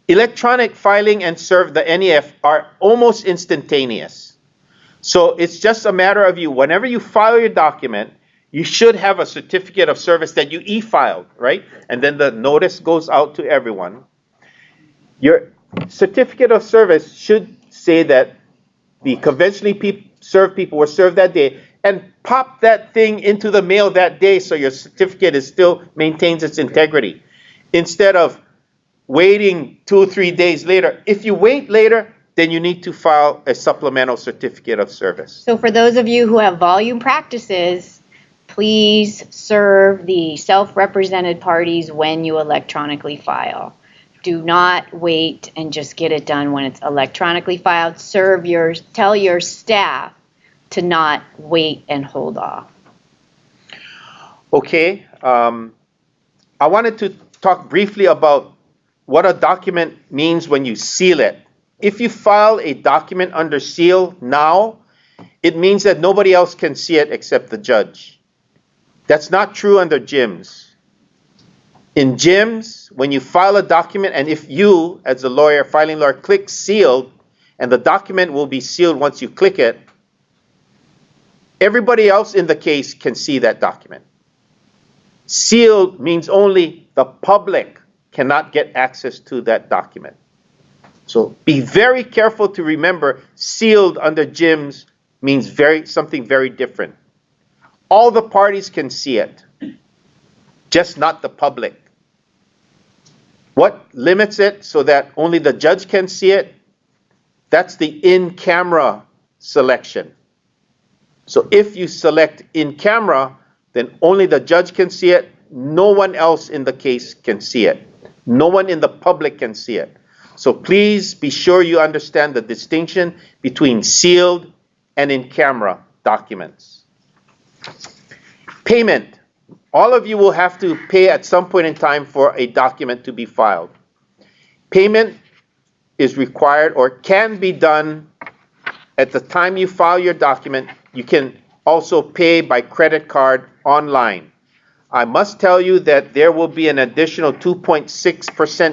electronic filing and serve the NEF are almost instantaneous. So it's just a matter of you, whenever you file your document, you should have a certificate of service that you e-filed, right? And then the notice goes out to everyone. Your certificate of service should say that the conventionally served people were served that day and pop that thing into the mail that day so your certificate still maintains its integrity. Instead of waiting 2 or 3 days later. If you wait later, then you need to file a supplemental certificate of service. So for those of you who have volume practices, please serve the self-represented parties when you electronically file. Do not wait and just get it done when it's electronically filed. Tell your staff to not wait and hold off. Okay, I wanted to talk briefly about what a document means when you seal it. If you file a document under seal now, it means that nobody else can see it except the judge. That's not true under JIMS. In JIMS, when you file a document, and if you, as a lawyer, filing lawyer, click sealed, and the document will be sealed once you click it, everybody else in the case can see that document. Sealed means only the public cannot get access to that document. So be very careful to remember sealed under JIMS means something very different. All the parties can see it, just not the public. What limits it so that only the judge can see it? That's the in-camera selection. So if you select in-camera, then only the judge can see it. No one else in the case can see it. No one in the public can see it. So please be sure you understand the distinction between sealed and in-camera documents. Payment. All of you will have to pay at some point in time for a document to be filed. Payment is required or can be done at the time you file your document. You can also pay by credit card online. I must tell you that there will be an additional 2.6%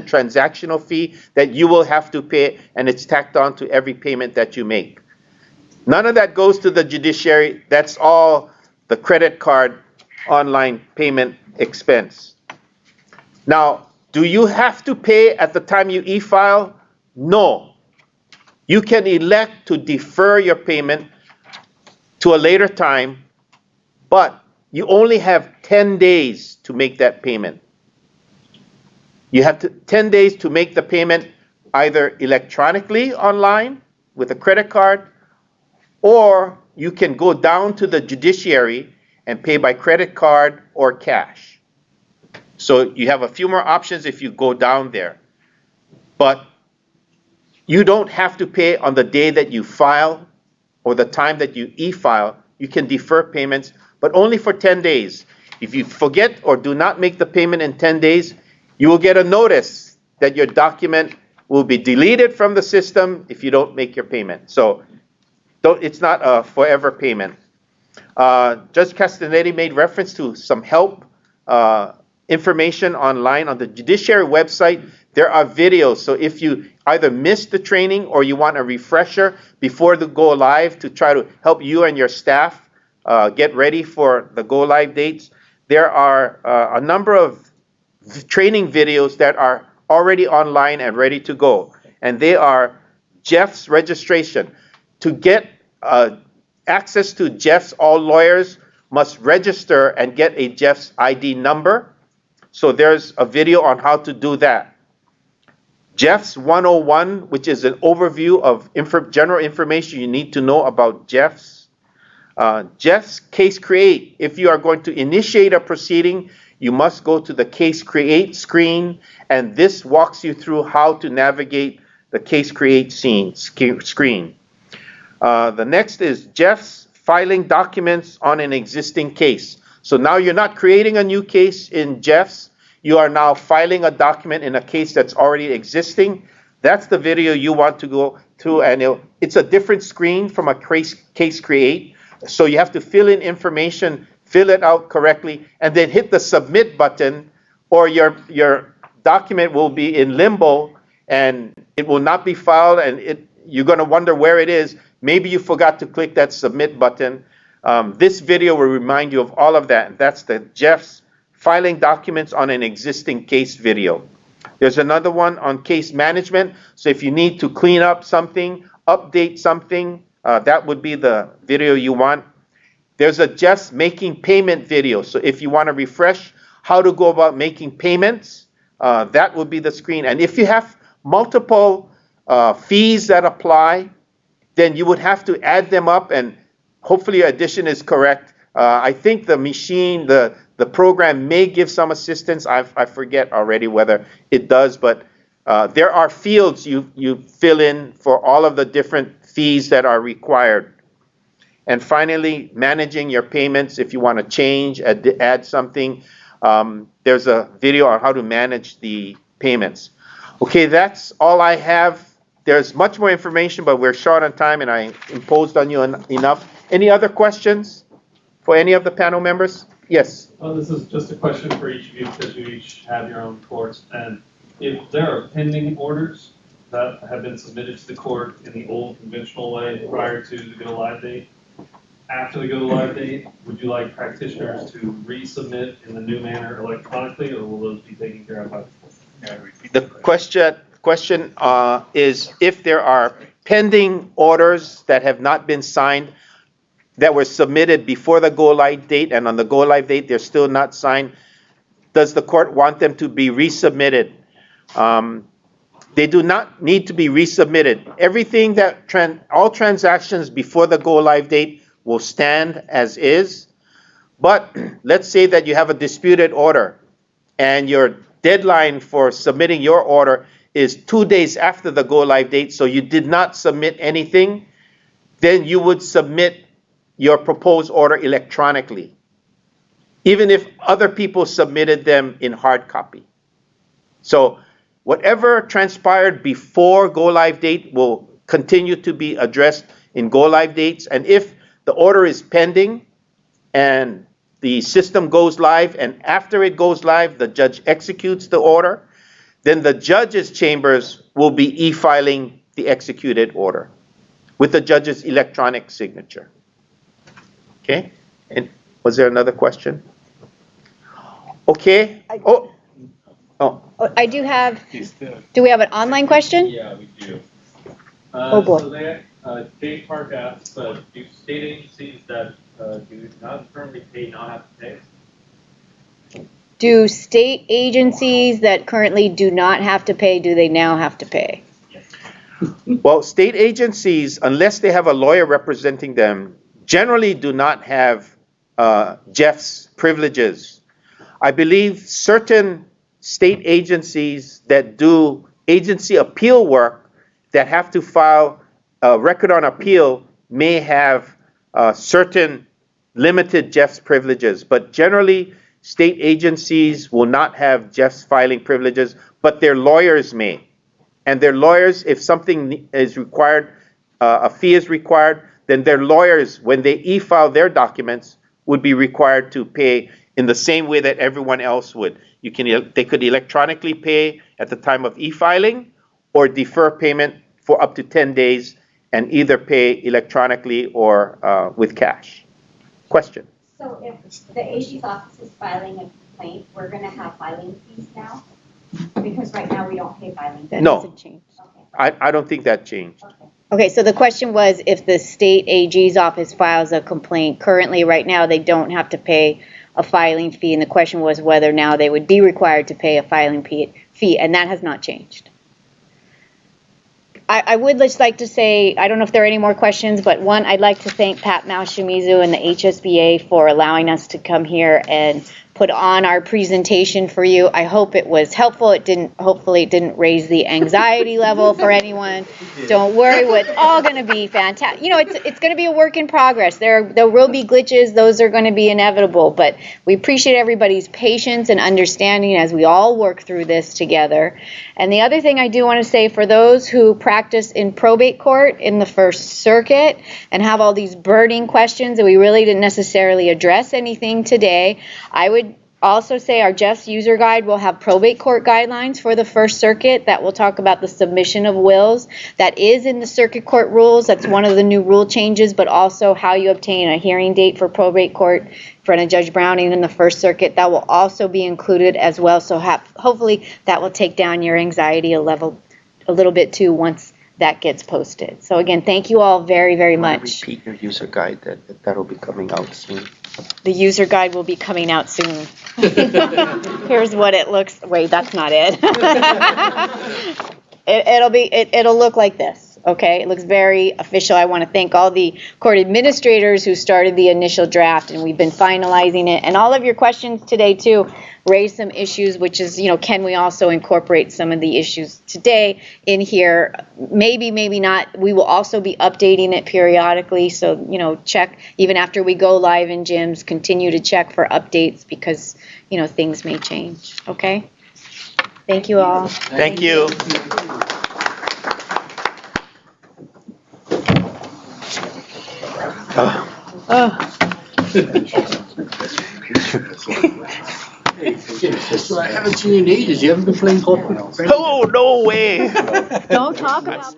transactional fee that you will have to pay, and it's tacked on to every payment that you make. None of that goes to the judiciary. That's all the credit card online payment expense. Now, do you have to pay at the time you e-file? No. You can elect to defer your payment to a later time, but you only have 10 days to make that payment. You have 10 days to make the payment either electronically online with a credit card, or you can go down to the judiciary and pay by credit card or cash. So you have a few more options if you go down there. But you don't have to pay on the day that you file or the time that you e-file. You can defer payments, but only for 10 days. If you forget or do not make the payment in 10 days, you will get a notice that your document will be deleted from the system if you don't make your payment. So it's not a forever payment. Judge Castagnetti made reference to some help information online on the judiciary website. There are videos, so if you either missed the training or you want a refresher before the go live to try to help you and your staff get ready for the go live dates, there are a number of training videos that are already online and ready to go. And they are Jeff's registration. To get access to Jeff's, all lawyers must register and get a Jeff's ID number. So there's a video on how to do that. Jeff's 101, which is an overview of general information you need to know about Jeff's. Jeff's Case Create. If you are going to initiate a proceeding, you must go to the Case Create screen, and this walks you through how to navigate the Case Create screen. The next is Jeff's filing documents on an existing case. So now you're not creating a new case in Jeff's. You are now filing a document in a case that's already existing. That's the video you want to go through, and it's a different screen from a Case Create. So you have to fill in information, fill it out correctly, and then hit the submit button, or your document will be in limbo and it will not be filed, and you're going to wonder where it is. Maybe you forgot to click that submit button. This video will remind you of all of that. That's the Jeff's filing documents on an existing case video. There's another one on case management. So if you need to clean up something, update something, that would be the video you want. There's a Jeff's making payment video. So if you want to refresh how to go about making payments, that would be the screen. And if you have multiple fees that apply, then you would have to add them up, and hopefully your addition is correct. I think the machine, the program may give some assistance. I forget already whether it does, but there are fields you fill in for all of the different fees that are required. And finally, managing your payments. If you want to change, add something, there's a video on how to manage the payments. Okay, that's all I have. There's much more information, but we're short on time, and I imposed on you enough. Any other questions for any of the panel members? Yes. Well, this is just a question for each of you, because you each have your own courts. And if there are pending orders that have been submitted to the court in the old conventional way prior to the go live date, after the go live date, would you like practitioners to resubmit in the new manner electronically, or will those be taken care of by the court? The question is if there are pending orders that have not been signed, that were submitted before the go live date, and on the go live date they're still not signed, does the court want them to be resubmitted? They do not need to be resubmitted. Everything all transactions before the go live date will stand as is. But let's say that you have a disputed order and your deadline for submitting your order is 2 days after the go live date, so you did not submit anything, then you would submit your proposed order electronically, even if other people submitted them in hard copy. So whatever transpired before go live date will continue to be addressed in go live dates. And if the order is pending and the system goes live, and after it goes live, the judge executes the order, then the judge's chambers will be e-filing the executed order with the judge's electronic signature. Okay? And was there another question? Okay. Oh. I do have, do we have an online question? Yeah, we do. Oh, boy. So they, Jay Park asks, do state agencies that do not currently pay not have to pay? Do state agencies that currently do not have to pay, do they now have to pay? Well, state agencies, unless they have a lawyer representing them, generally do not have Jeff's privileges. I believe certain state agencies that do agency appeal work that have to file a record on appeal may have certain limited Jeff's privileges, but generally state agencies will not have Jeff's filing privileges, but their lawyers may. And their lawyers, if something is required, a fee is required, then their lawyers, when they e-file their documents, would be required to pay in the same way that everyone else would. They could electronically pay at the time of e-filing or defer payment for up to 10 days and either pay electronically or with cash. Question? So if the AG's office is filing a complaint, we're gonna have filing fees now? Because right now we don't pay filing fees. That No. hasn't changed. Okay. I don't think that changed. Okay. Okay, so the question was if the state AG's office files a complaint, currently right now they don't have to pay a filing fee, and the question was whether now they would be required to pay a filing fee, and that has not changed. I would just like to say, I don't know if there are any more questions, but one, I'd like to thank Pat Malshimizu and the HSBA for allowing us to come here and put on our presentation for you. I hope it was helpful. Hopefully it didn't raise the anxiety level for anyone. Don't worry, it's all going to be fantastic. You know, it's going to be a work in progress. There will be glitches. Those are going to be inevitable, but we appreciate everybody's patience and understanding as we all work through this together. And the other thing I do want to say, for those who practice in probate court in the First Circuit and have all these burning questions that we really didn't necessarily address anything today, I would also say our Jeff's user guide will have probate court guidelines for the First Circuit that will talk about the submission of wills. That is in the circuit court rules. That's one of the new rule changes, but also how you obtain a hearing date for probate court in front of Judge Browning in the First Circuit. That will also be included as well. So hopefully that will take down your anxiety a little bit too once that gets posted. So again, thank you all very, very much. Repeat your user guide. That'll be coming out soon. The user guide will be coming out soon. Here's what it looks. Wait, that's not it. It'll look like this. Okay, it looks very official. I want to thank all the court administrators who started the initial draft, and we've been finalizing it. And all of your questions today too raised some issues, which is, can we also incorporate some of the issues today in here? Maybe, maybe not. We will also be updating it periodically. So, check even after we go live in gyms, continue to check for updates because, things may change. Okay. Thank you all. Thank you. So I haven't seen you in ages. You haven't been playing golf with friends? Oh, no way. Don't talk about